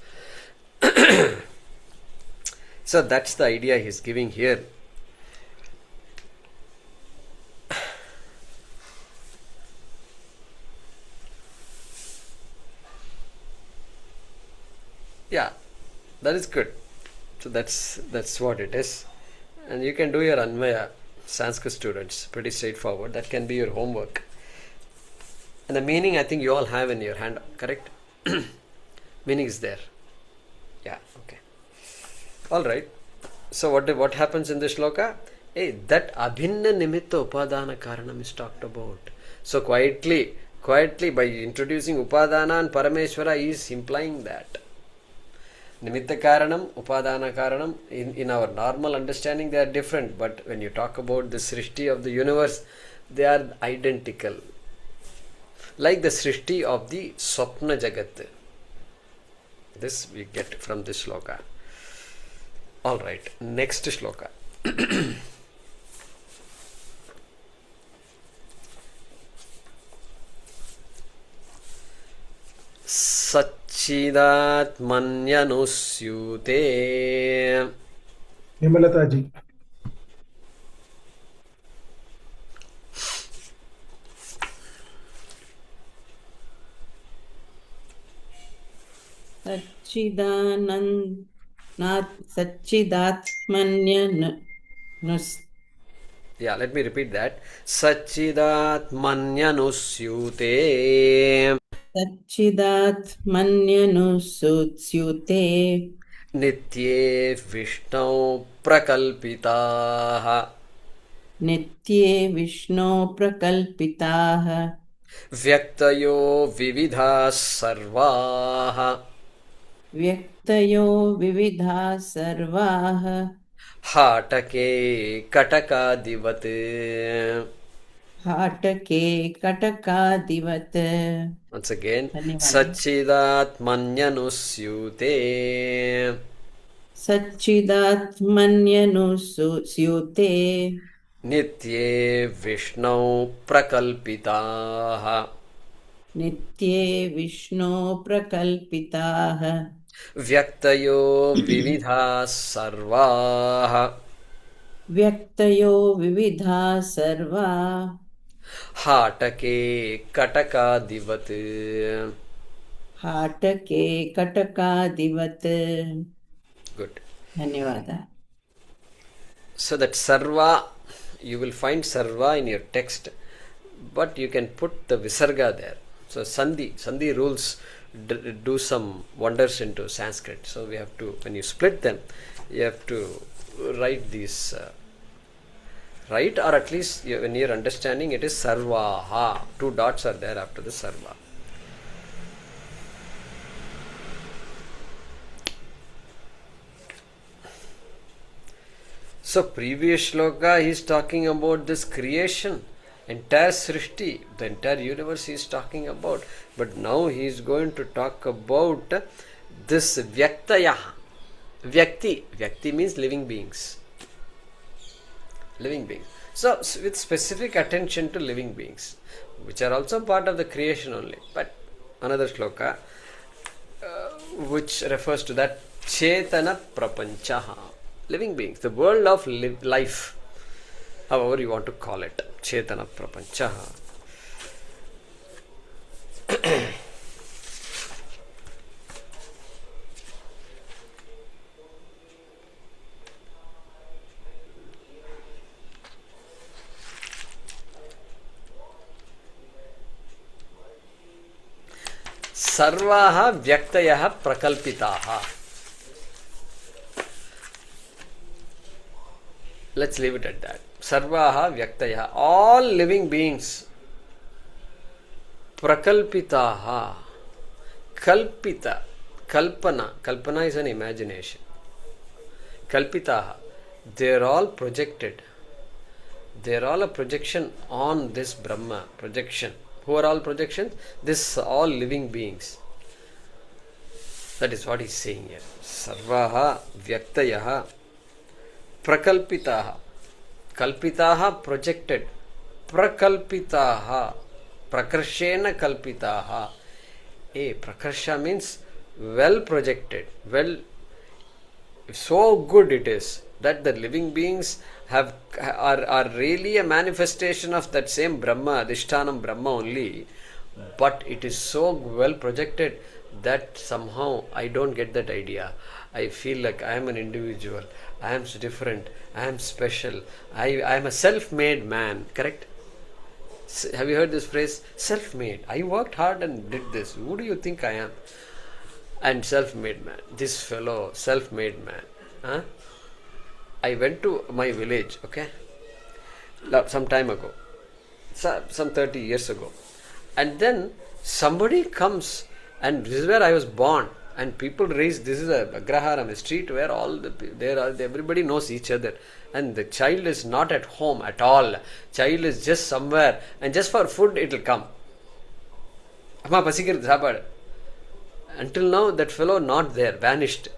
So that's the idea he is giving here. Yeah, that is good. So that's what it is. And you can do your Anvaya, Sanskrit students, pretty straightforward. That can be your homework. And the meaning I think you all have in your hand, correct? Meaning is there. Yeah, okay. Alright. So what happens in this shloka? Hey, that abhinna nimitta upādāna kāraṇam is talked about. So quietly by introducing upādana and parameśvare, he is implying that. Nimitta kāraṇam, upādana kāraṇam, in our normal understanding they are different, but when you talk about the srishti of the universe, they are identical. Like the srishti of the swapna jagat. This we get from this shloka. Alright, next shloka. saccidātmanyanusyūte. Hemalata ji. Saccidātmanyanusyūte. Yeah, let me repeat that. Saccidātmanyanusyūte. Saccidātmanyanusyūte. Nitye viṣṇau prakalpitāḥ. Nitye viṣṇau prakalpitāḥ. Vyaktayo vividhāḥ sarvāः. Vyaktayo vividhāḥ sarvāः. hāṭake kaṭakādivat. hāṭake kaṭakādivat. Once again, Dhanyavada. saccidātmanyanusyūte. Saccidātmanyanusyūte. Nitye viṣṇau prakalpitāḥ. Nitye viṣṇau prakalpitāḥ. Vyaktayo vividhāḥ sarvāः. Vyaktayo vividhāḥ sarvā. hāṭake kaṭakādivat. hāṭake kaṭakādivat. Good. Dhanyavada. So that sarvā, you will find sarvā in your text, but you can put the visarga there. So sandhi rules do some wonders into Sanskrit. So we have to, when you split them, you have to write these, right? Or at least when you're understanding, it is sarvāha. 2 dots are there after the sarvā. So previous shloka he is talking about this creation, entire srishti, the entire universe he is talking about. But now he is going to talk about this vyaktaya. Vyakti means living beings. Living beings. So with specific attention to living beings, which are also part of the creation only. But another shloka which refers to that chetana prapanchaha. Living beings, the world of life, however you want to call it, chetana prapanchaha. sarvāha vyaktayaha prakalpitāḥ. Let's leave it at that. Sarvāha vyaktayaha, all living beings. Prakalpitāḥ, kalpita, kalpana is an imagination. Kalpitāḥ, they are all projected. They are all a projection on this Brahma, projection. Who are all projections? This all living beings. That is what he is saying here. Sarvāha vyaktayaha prakalpitāḥ. Kalpitāḥ, projected. Prakalpitāḥ, prakarshena kalpitāḥ. Prakarsha means well projected. Well, so good it is that the living beings are really a manifestation of that same Brahma, Adhishthānam Brahma only, but it is so well projected that somehow I don't get that idea. I feel like I am an individual, I am different, I am special, I am a self-made man, correct? Have you heard this phrase? Self-made. I worked hard and did this. Who do you think I am? And self-made man. This fellow, self-made man. Huh? I went to my village, okay, some time ago, some 30 years ago. And then somebody comes, and this is where I was born. And people raise, this is a agraharam, a street where everybody knows each other. And the child is not at home at all. Child is just somewhere, and just for food it will come. Amma pasikirudhu saapadu. Until now that fellow not there, vanished.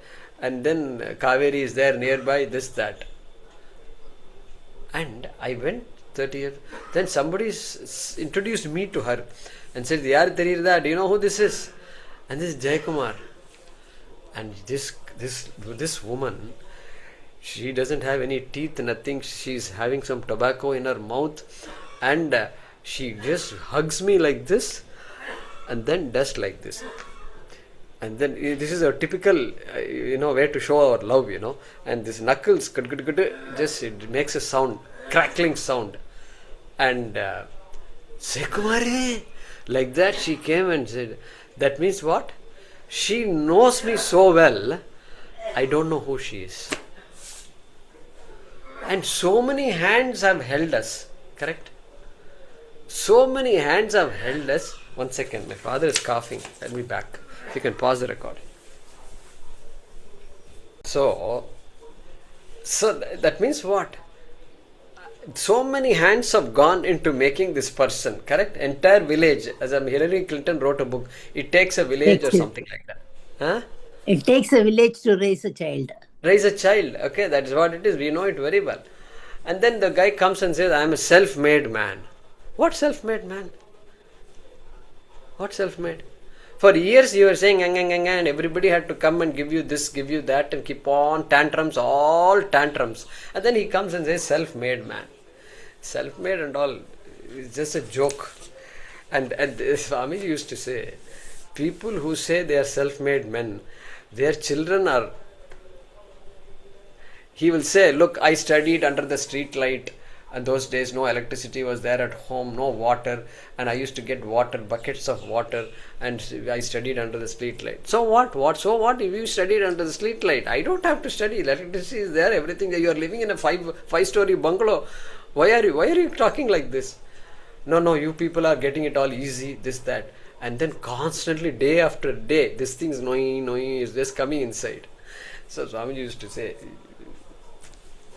And then Kaveri is there nearby, this, that. And I went 30 years. Then somebody introduced me to her and said, Yaar theriyirda, do you know who this is? And this is Jayakumar. And this woman, she doesn't have any teeth, nothing. She's having some tobacco in her mouth, and she just hugs me like this, and then does like this. And then this is a typical, way to show our love, And this knuckles, just it makes a sound, crackling sound. And say, Kumari, like that she came and said, that means what? She knows me so well, I don't know who she is. And so many hands have held us, correct? So many hands have held us. 1 second, my father is coughing. Let me back. If you can pause the recording. So that means what? So many hands have gone into making this person, correct? Entire village. As Hillary Clinton wrote a book, it takes a village or something like that. Huh? It takes a village to raise a child. Raise a child. Okay, that is what it is. We know it very well. And then the guy comes and says, I am a self-made man. What self-made man? What self-made? For years you were saying and everybody had to come and give you this, give you that, and keep on tantrums, all tantrums. And then he comes and says self-made man. Self-made and all is just a joke. And Swami used to say, people who say they are self-made men, their children are, he will say, look, I studied under the street light. And those days no electricity was there at home, no water, and I used to get water, buckets of water, and I studied under the street light. So what? So what if you studied under the street light? I don't have to study. Electricity is there, everything. You are living in a five-story bungalow. Why are you talking like this? No, you people are getting it all easy, this, that. And then constantly, day after day, this thing is knowing, is just coming inside. So Swami used to say,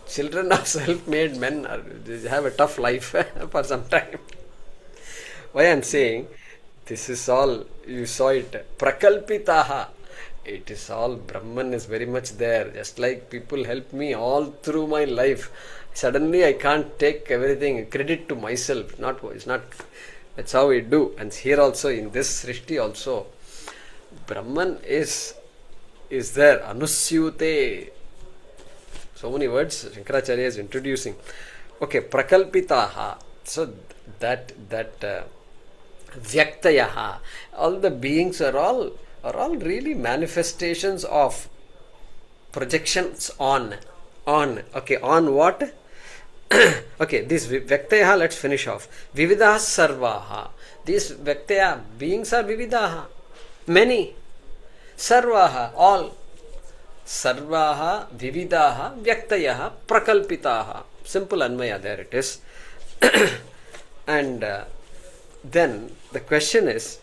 children of self-made men they have a tough life for some time. Why I am saying, this is all, you saw it, prakalpitāḥ. It is all, Brahman is very much there. Just like people help me all through my life. Suddenly I can't take everything, credit to myself. It's not, that's how we do. And here also, in this Srishti also, Brahman is there, anusyūte. So many words Shankaracharya is introducing. Okay, prakalpitāḥ. So that vyaktayo, all the beings are all really manifestations of projections on. Okay, on what? Okay, this vyaktayo, let's finish off. Vividhāḥ sarvā. These vyaktayo beings are vividhāḥ, many. Sarvā, all. Sarvā, vividhāḥ, vyaktayo, prakalpitāḥ. Simple Anmaya, there it is. And then the question is,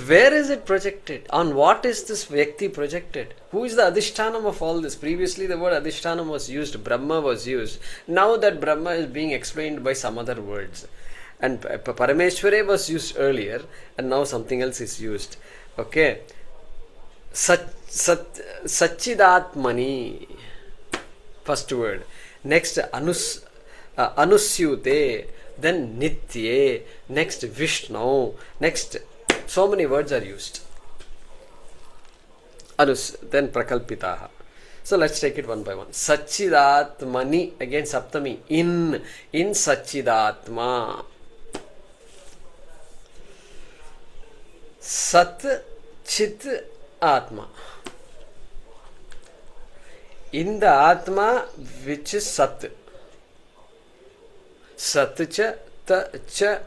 where is it projected? On what is this Vyakti projected? Who is the Adhishtanam of all this? Previously the word Adhishtanam was used, Brahma was used. Now that Brahma is being explained by some other words. And parameśvare was used earlier, and now something else is used. Okay. Saccidātmani. First word. Next anusyūte. Then nitye. Next viṣṇau. Next, so many words are used. Then prakalpitāḥ. So let's take it one by one. Saccidātmani. Again Saptami. In Saccidātma. Sat Chit Atma. In the Atma which is Sat. Sat cha ta cha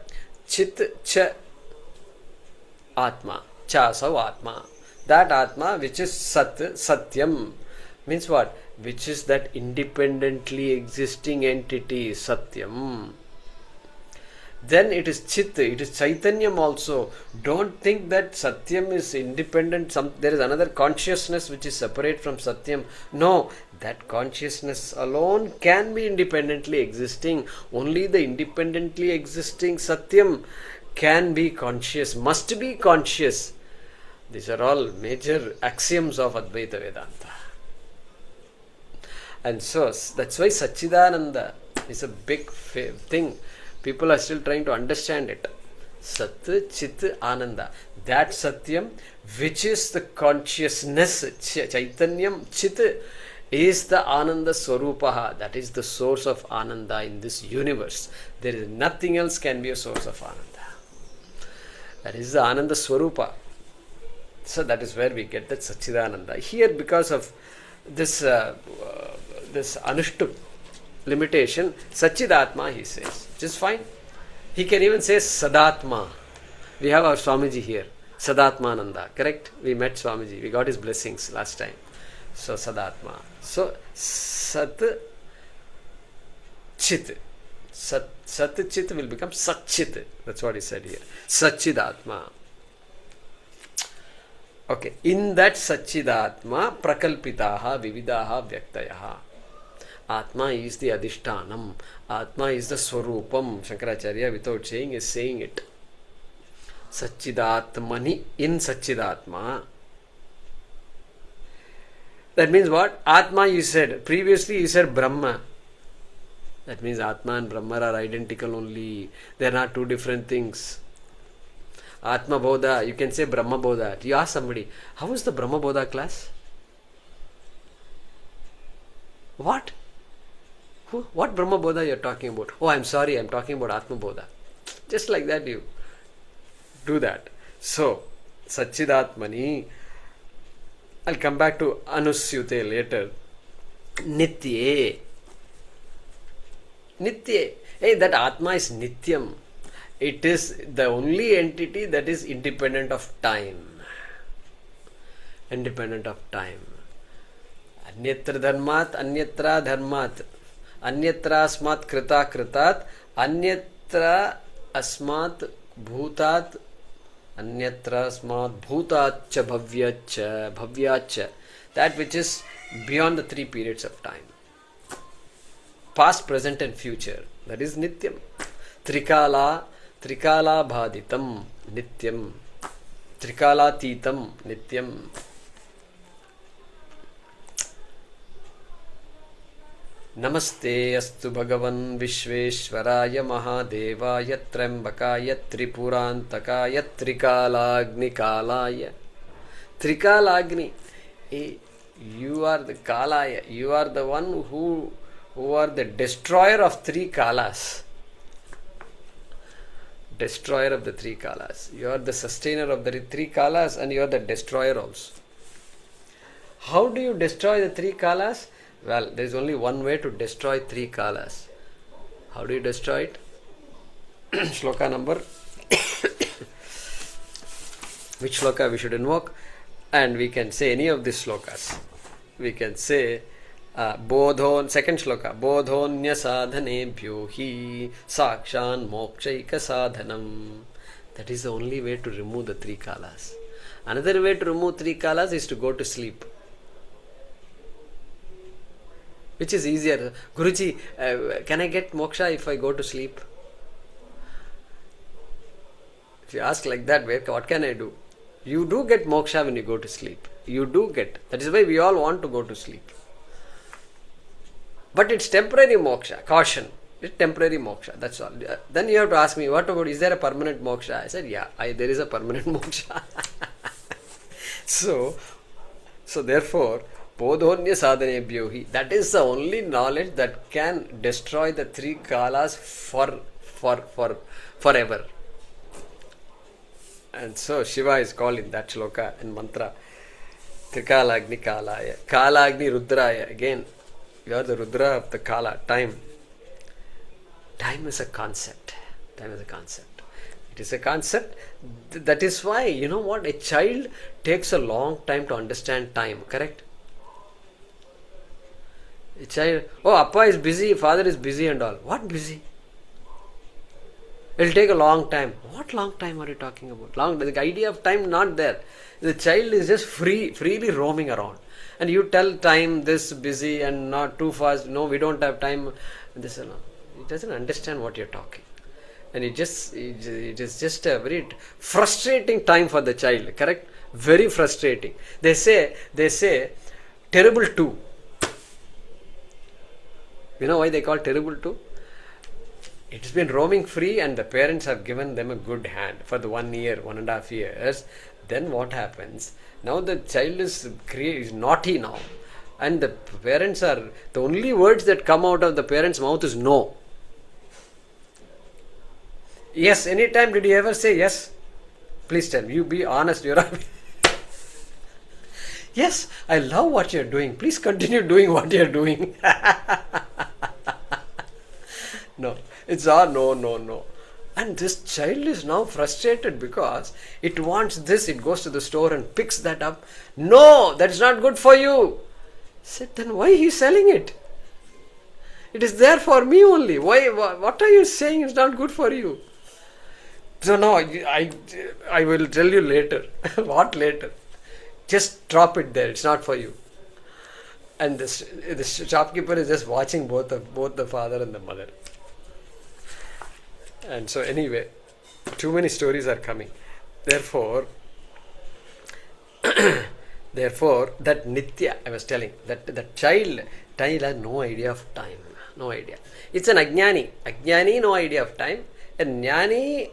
chit cha Atma. Cha sav Atma. That Atma which is Sat, Satyam, means what? Which is that independently existing entity, Satyam. Then it is Chit, it is Chaitanyam also. Don't think that Satyam is independent. There is another consciousness which is separate from Satyam. No, that consciousness alone can be independently existing. Only the independently existing Satyam can be conscious, must be conscious. These are all major axioms of Advaita Vedanta. And so, that's why Saccidananda is a big thing. People are still trying to understand it. Sat, Chit, Ananda. That Satyam, which is the consciousness, Chaitanyam, Chit, is the Ananda Swarupaha. That is the source of Ananda in this universe. There is nothing else can be a source of Ananda. That is the Ananda Swarupa. So that is where we get that Saccidananda. Here, because of this this Anushtup limitation, Saccidatma he says, which is fine. He can even say Sadatma. We have our Swamiji here, Sadatmananda, correct? We met Swamiji, we got his blessings last time. So Sadatma. So Sat Chit. Sat Chit will become Satchit. That's what he said here. Saccidatma. Okay, in that Saccidatma, prakalpitāḥ, vividhāḥ, vyaktayo. Atma is the adhishtanam. Atma is the swarupam. Shankaracharya, without saying, is saying it. Saccidātmani, in Saccidatma. That means what? Atma you said. Previously you said Brahma. That means Atma and Brahma are identical only. They are not two different things. Atmabodha, you can say Brahmabodha. You ask somebody, how was the Brahmabodha class? What? What Brahmabodha you are talking about? Oh, I'm sorry, I'm talking about Atmabodha. Just like that you do that. So, Saccidatmani, I'll come back to Anusyūte later. Nitye. Nitye. Hey, that Atma is Nityam. It is the only entity that is independent of time. Independent of time. Anyatra dharmat, anyatra dharmat. Anyatra asmat krita kritat. Anyatra asmat bhutat. Anyatra asmat bhutat cha bhavyacha. Bhavyacha. That which is beyond the three periods of time. Past, present and future. That is Nityam. Trikala. Trikala bhaditam nityam. Trikala titam nityam. Namaste astu bhagavan vishveshwaraya mahadevaya trambakaya tripurantakaya trikalagni kalaya. Trikalagni. You are the kalaya. You are the one who are the destroyer of three kalas. Destroyer of the three kalas. You are the sustainer of the three kalas and you are the destroyer also. How do you destroy the three kalas? Well, there is only one way to destroy three kalas. How do you destroy it? Shloka number. Which shloka we should invoke? And we can say any of these shlokas. We can say bodhon, second shloka, bodhonya sadhanebhyo hi sakshan mokshaika sadhanam. That is the only way to remove the three kalas. Another way to remove three kalas is to go to sleep. Which is easier? Guruji, can I get moksha if I go to sleep? If you ask like that, what can I do? You do get moksha when you go to sleep. You do get. That is why we all want to go to sleep. But it's temporary moksha. Caution. It's temporary moksha. That's all. Then you have to ask me, what about, is there a permanent moksha? I said, yeah, there is a permanent moksha. So therefore, bodhonya sadhanebhyo hi. That is the only knowledge that can destroy the three kalas forever. And so Shiva is called in that shloka and mantra. Trikalagni kalaya. Kalagni rudraya. Again, you are the Rudra of the Kala, time. Time is a concept. Time is a concept. It is a concept. That is why, you know what, a child takes a long time to understand time, correct? A child, oh, Appa is busy, father is busy and all. What busy? It will take a long time. What long time are you talking about? The idea of time not there. The child is just freely roaming around. And you tell time this busy and not too fast. No, we don't have time. This and all. He doesn't understand what you're talking. And it is just a very frustrating time for the child, correct? Very frustrating. They say terrible two. You know why they call terrible two? It's been roaming free and the parents have given them a good hand for the 1 year, 1.5 years. Then what happens? Now the child is naughty now. And the parents are, the only words that come out of the parents' mouth is no. Yes, anytime did you ever say yes? Please tell me, you be honest. Yes, I love what you're doing. Please continue doing what you're doing. No, it's all no. And this child is now frustrated because it wants this. It goes to the store and picks that up. No, that's not good for you. I said, then why he's selling it? It is there for me only. Why? What are you saying is not good for you? So no, I will tell you later. What later? Just drop it there. It's not for you. And the shopkeeper is just watching both the father and the mother. And so anyway, too many stories are coming. Therefore, that nitya, I was telling, that the child has no idea of time. No idea. It's an ajnani. Ajnani, no idea of time. And jnani,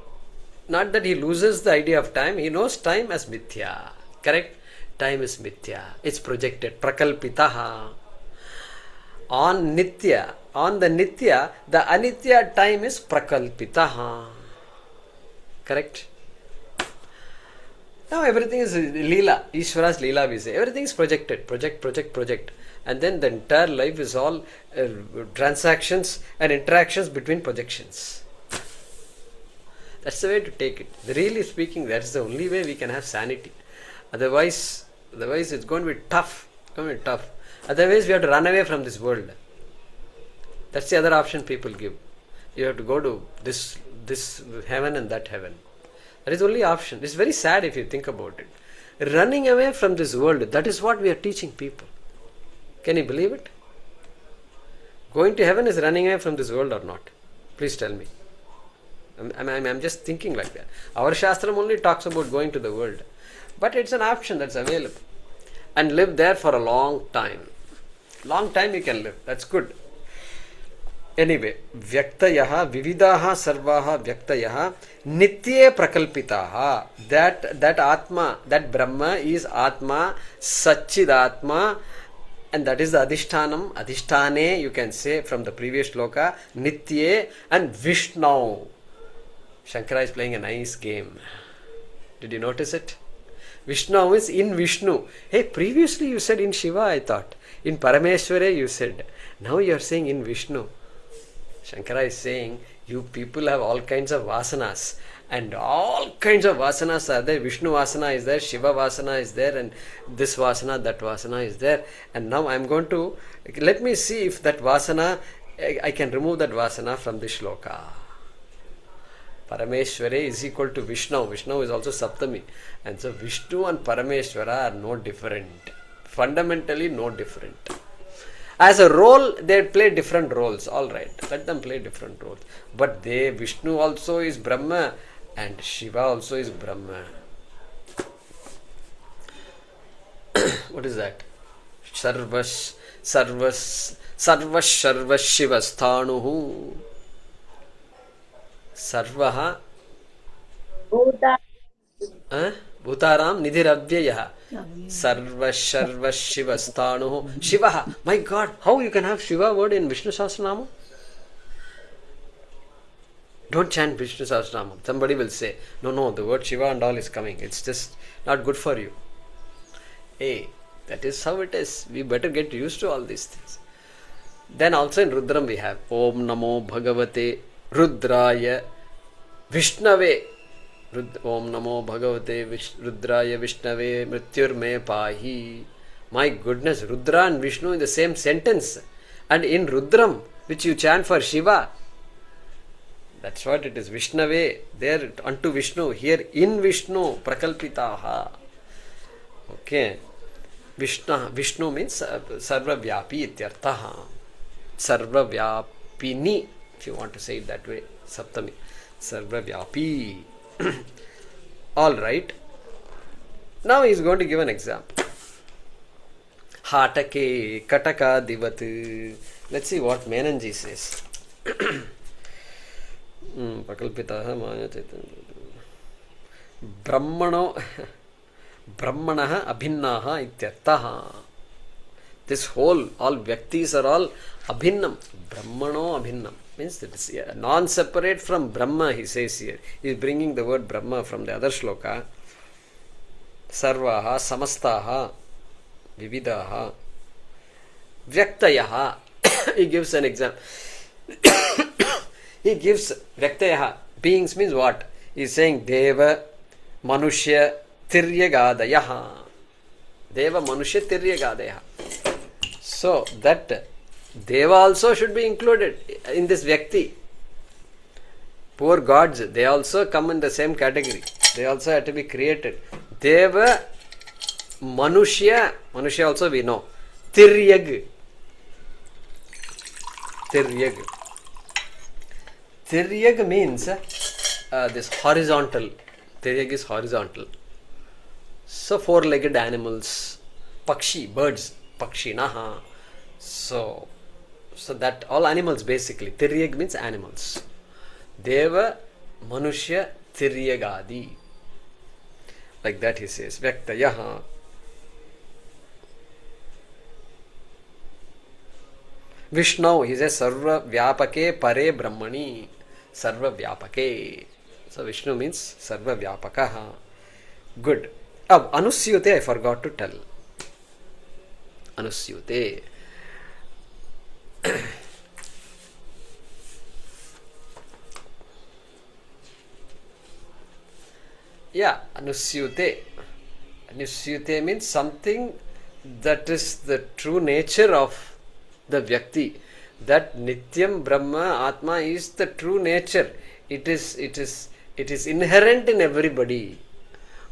not that he loses the idea of time, he knows time as mithya. Correct? Time is mithya. It's projected. Prakalpitāḥ. On nitya, on the nitya, the anitya time is prakalpitāḥ. Correct? Now everything is lila. Ishvara's lila, we say. Everything is projected. Project. And then the entire life is all transactions and interactions between projections. That's the way to take it. Really speaking, that's the only way we can have sanity. Otherwise it's going to be tough. Otherwise we have to run away from this world. That's the other option people give. You have to go to this heaven and that heaven. That is the only option. It's very sad if you think about it. Running away from this world, that is what we are teaching people. Can you believe it? Going to heaven is running away from this world or not? Please tell me. I'm just thinking like that. Our Shastram only talks about going to the world. But it's an option that's available. And live there for a long time. Long time you can live. That's good. Anyway, vyaktayo, vividhāḥ, sarvā, vyaktayo, nitye prakalpitāḥ. That Atma, that Brahma is Atma, saccidātmanyanusyūte, and that is the adhisthāne, you can say from the previous shloka, nitye and viṣṇau. Shankara is playing a nice game. Did you notice it? viṣṇau is in Vishnu. Hey, previously you said in Shiva, I thought. In parameśvare you said. Now you are saying in Vishnu. Shankara is saying, you people have all kinds of vasanas. And all kinds of vasanas are there. Vishnu vasana is there, Shiva vasana is there, and this vasana, that vasana is there. And now I am going to, let me see if that vasana, I can remove that vasana from this shloka. Parameśvare is equal to viṣṇau. viṣṇau is also Saptami. And so Vishnu and Parameśvara are no different. Fundamentally no different. As a role, they play different roles. Alright, let them play different roles. But Vishnu also is Brahma and Shiva also is Brahma. What is that? Sarvas Shivasthānuhu. Sarvā Bhutaram Nidhiravyayah. Sarva Shivasthānuhu. Shiva. My God, how you can have Shiva word in Vishnu Sahasranama? Don't chant Vishnu Sahasranama. Somebody will say, no, the word Shiva and all is coming. It's just not good for you. Hey, that is how it is. We better get used to all these things. Then also in Rudram we have Om Namo Bhagavate Rudraya Vishnave. Om Namo Bhagavate Rudraya Vishnave Mrityurme Pahi. My goodness, Rudra and Vishnu in the same sentence. And in Rudram, which you chant for Shiva, that's what it is. Vishnave, there unto Vishnu. Here in Vishnu, prakalpitāḥ. Okay. Vishnu means sarva vyapi ityartha. Sarva vyapini, if you want to say it that way. Saptami. Sarva vyapi. Alright. Now he is going to give an example. Hāṭake, kaṭakādivat. Let's see what Menanji says. Prakalpitāḥ maya chaitanya. Brahmanaha abhinnaha ityartha. This whole, all vyaktis are all abhinnam. Brahmano abhinnam. Means that is non-separate from Brahma, he says here. He is bringing the word Brahma from the other shloka. Sarvā, samastaha, vividhāḥ, vyaktayo. He gives an example. He gives vyaktayo. Beings means what? He is saying Deva, Manushya, Tiryagadaya. Deva, Manushya, Tiryagadaya. So that Deva also should be included in this Vyakti. Poor gods, they also come in the same category. They also have to be created. Deva, Manushya, Manushya also we know. Tiryag. Tiryag means this horizontal. Tiryag is horizontal. So four-legged animals, Pakshi, birds, Pakshinaha. So that all animals basically. Tiryag means animals. Deva, Manushya, Tiryagadi. Like that he says. Vyaktayo. viṣṇau, he says sarva vyāpake pare brahmani. Sarva vyāpake. So Vishnu means sarva vyāpakaha. Good. Anusyūte I forgot to tell. Anusyūte. Yeah, anusyūte. Anusyūte means something that is the true nature of the Vyakti. That Nityam Brahma Atma is the true nature. It is inherent in everybody.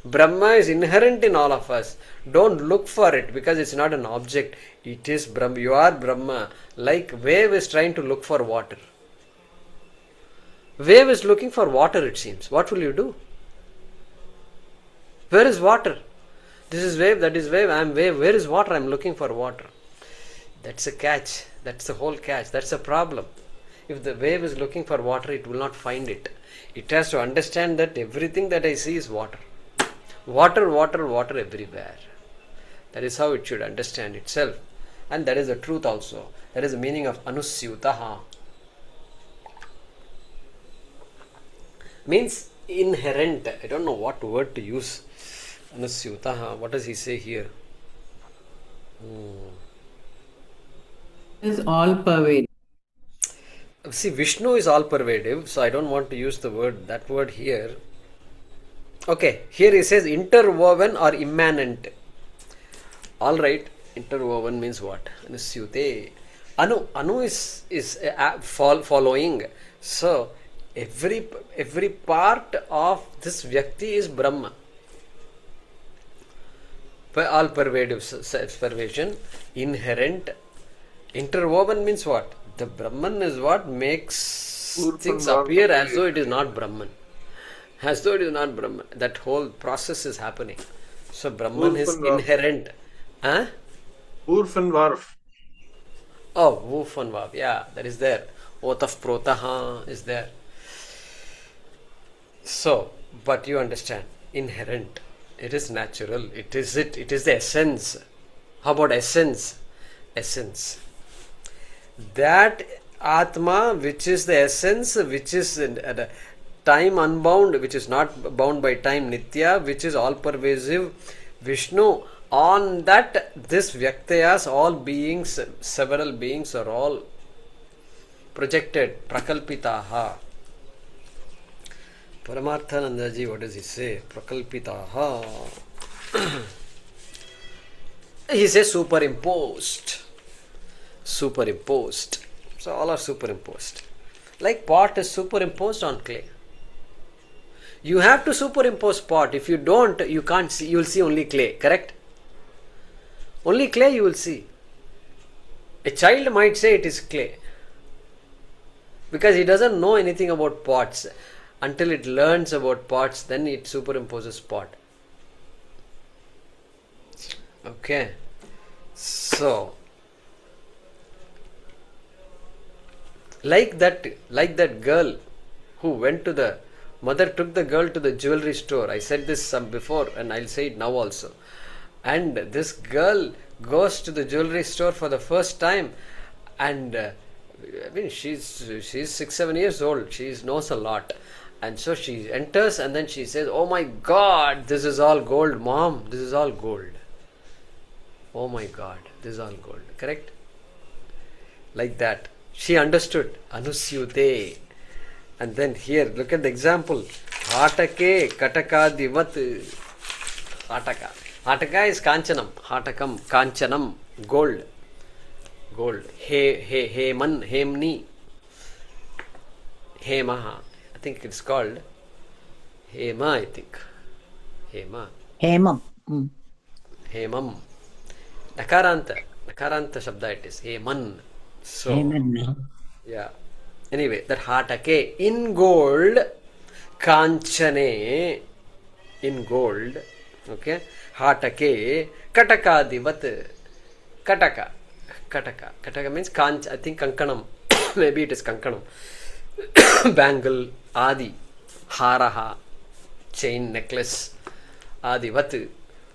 Brahma is inherent in all of us. Don't look for it because it's not an object. It is Brahma. You are Brahma. Like wave is trying to look for water. Wave is looking for water, it seems. What will you do? Where is water? This is wave, that is wave, I am wave. Where is water? I am looking for water. That's a catch. That's the whole catch. That's a problem. If the wave is looking for water, it will not find it. It has to understand that everything that I see is water. Water, water, water everywhere. That is how it should understand itself. And that is the truth also. That is the meaning of anusyūtaha. Means inherent. I don't know what word to use. Anusyūtaha. What does he say here? Is all pervading. See, Vishnu is all pervasive, so I don't want to use the word, that word here. Okay, here he says interwoven or immanent. Alright, interwoven means what? Anusyūte. Anu is following. So, every part of this Vyakti is Brahma. All pervasive, self-pervasion, inherent. Interwoven means what? The Brahman is what makes things appear as though it is not Brahman. As though it is not Brahman. That whole process is happening. So Brahman is inherent. Huh? Urf and Varf. Oh, Woof and Vav. Yeah, that is there. Otaf Protaha is there. So, but you understand. Inherent. It is natural. It is the essence. How about essence? Essence. That Atma, which is the essence, which is time unbound, which is not bound by time, nitya, which is all pervasive, Vishnu, on that this Vyaktayas, all beings, several beings are all projected, prakalpitāḥ. Paramarthanandaji, what does he say? Prakalpitāḥ. He says superimposed. Superimposed. So all are superimposed. Like pot is superimposed on clay. You have to superimpose pot. If you don't, you can't see. You will see only clay. Correct? Only clay you will see. A child might say it is clay, because he doesn't know anything about pots. Until it learns about pots, then it superimposes pot. Okay. So, like that girl who went to the mother took the girl to the jewelry store. I said this some before and I'll say it now also. And this girl goes to the jewelry store for the first time, and I mean she's 6-7 years old. She knows a lot, and so she enters and then she says, "Oh my God, this is all gold, Mom. This is all gold. Oh my God, this is all gold." Correct? Like that. She understood. Anusyūte. And then here, look at the example. hāṭake, kaṭakādivat. Hāṭaka. Hāṭaka is kanchanam. Hāṭakam, kanchanam, gold. Gold. Heman, hemni. Hemaha. I think it's called Hema, I think. Hema. Hemam. Hemam. Nakaranta shabda it is. Heman. So, Heman. yeah. Anyway, that hāṭake in gold, kanchane in gold, okay, hāṭake kaṭakādivat. Kataka means kanch, I think kankanam. Maybe it is kankanam. Bangle, adi, haraha, chain, necklace, adivat.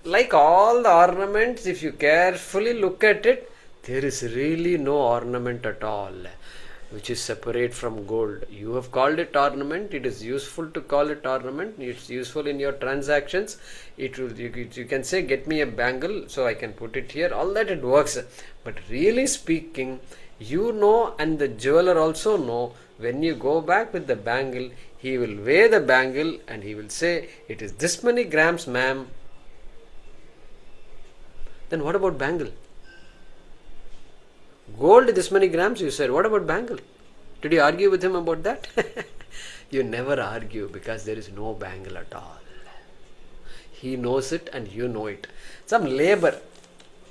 Like all the ornaments, if you carefully look at it, there is really no ornament at all which is separate from gold. You have called it ornament. It is useful to call it ornament. It's useful in your transactions. It will. You can say, "Get me a bangle, so I can put it here." All that it works. But really speaking, you know, and the jeweler also know. When you go back with the bangle, he will weigh the bangle and he will say, "It is this many grams, ma'am." Then what about bangle? Gold this many grams, you said. What about bangle? Did you argue with him about that? You never argue, because there is no bangle at all. He knows it and you know it. Some labor.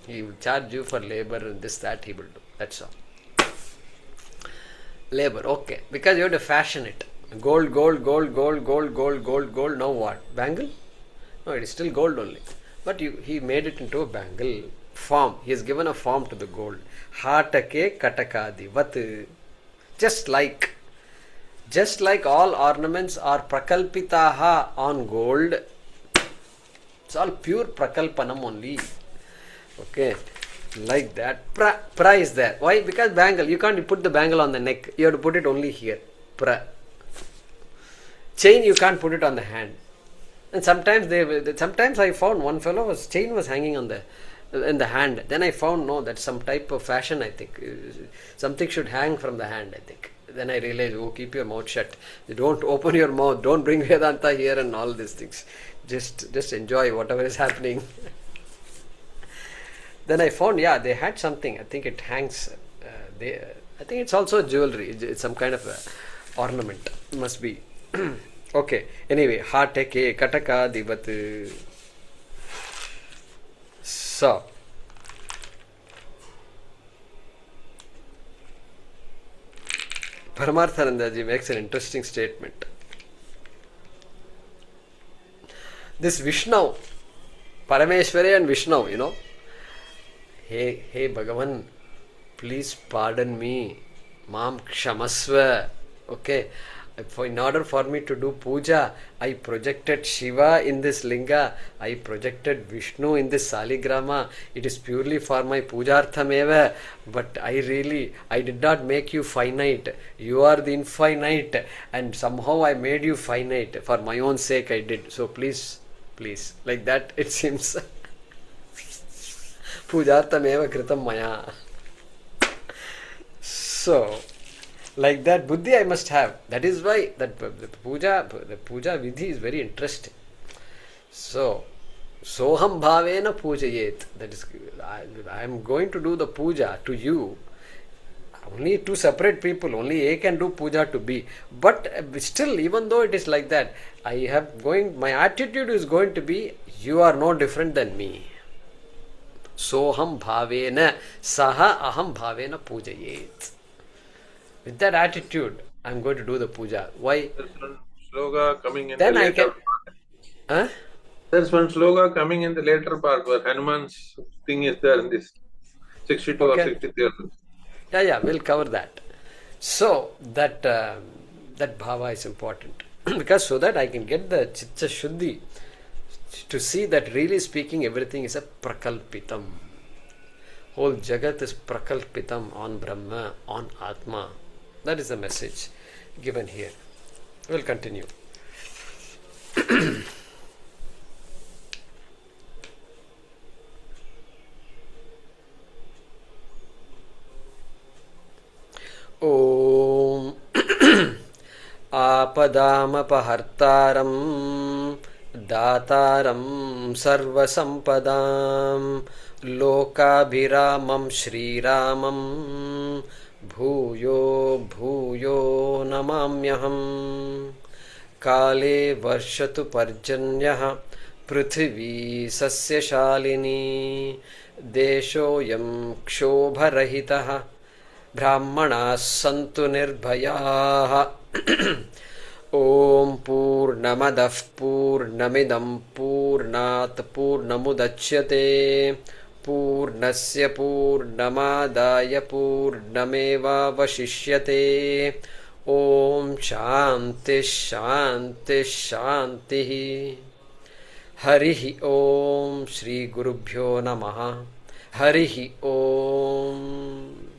He will charge you for labor and this, that he will do. That's all. Labor, okay. Because you have to fashion it. Gold. Now what? Bangle? No, it is still gold only. But he made it into a bangle form. He has given a form to the gold. hāṭake kaṭakādivat. Just like all ornaments are prakalpitāḥ on gold, it's all pure prakalpanam only. Okay, like that. Pra is there. Why? Because bangle, you can't put the bangle on the neck. You have to put it only here. Pra. Chain, you can't put it on the hand. And sometimes I found one fellow's chain was hanging in the hand. Then I found, no, that's some type of fashion, I think. Something should hang from the hand, I think. Then I realized, oh, keep your mouth shut. Don't open your mouth. Don't bring Vedanta here and all these things. Just enjoy whatever is happening. Then I found, yeah, they had something. I think it hangs. I think it's also jewelry. It's some kind of a ornament. Must be. Okay. Anyway, hāṭake kaṭakādivat. So, Paramarthanandaji makes an interesting statement. This viṣṇau, parameśvare and viṣṇau, you know. Hey Bhagavan, please pardon me. Mam kshamasva. Okay. In order for me to do puja, I projected Shiva in this linga, I projected Vishnu in this saligrama. It is purely for my pujarthameva, but I did not make you finite. You are the infinite, and somehow I made you finite. For my own sake I did. So please, like that it seems. Pujarthameva kritam maya. So, Like that buddhi I must have. That is why that the puja vidhi is very interesting. So, soham bhavena pujayet. That is, I am going to do the puja to you. Only two separate people, only A can do puja to B. But still, even though it is like that, my attitude is going to be, you are no different than me. Soham bhavena saha aham bhavena pujayet. With that attitude, I am going to do the puja. Why? There's one sloga coming in Then the I later can. part. There's one sloga coming in the later part where Hanuman's thing is there in this 62 or 63. Yeah, we'll cover that. So that bhava is important because so that I can get the chitta shuddhi to see that really speaking everything is a prakalpitam. Whole jagat is prakalpitam on Brahma, on Atma. That is the message given here. We'll continue. Om Āpadāmapahārtāram Dātāram Sarvasampadām Lokābhiramam Shriramam Bhūyo Bhūyo Namāmyaham Kāle Varshatu Parjanyah Prithivī Sasyashālinī Deshoyam Kshobharahitah Brahmanas santu nirbhayaah. Om Purnamadah Purnamidam Purnat Purnamudachyate Purnasya Purnamadaya Purnameva Vashishyate. Om Shanti Shanti Shanti. Harihi Om Shri Gurubhyo Namaha. Harihi Om.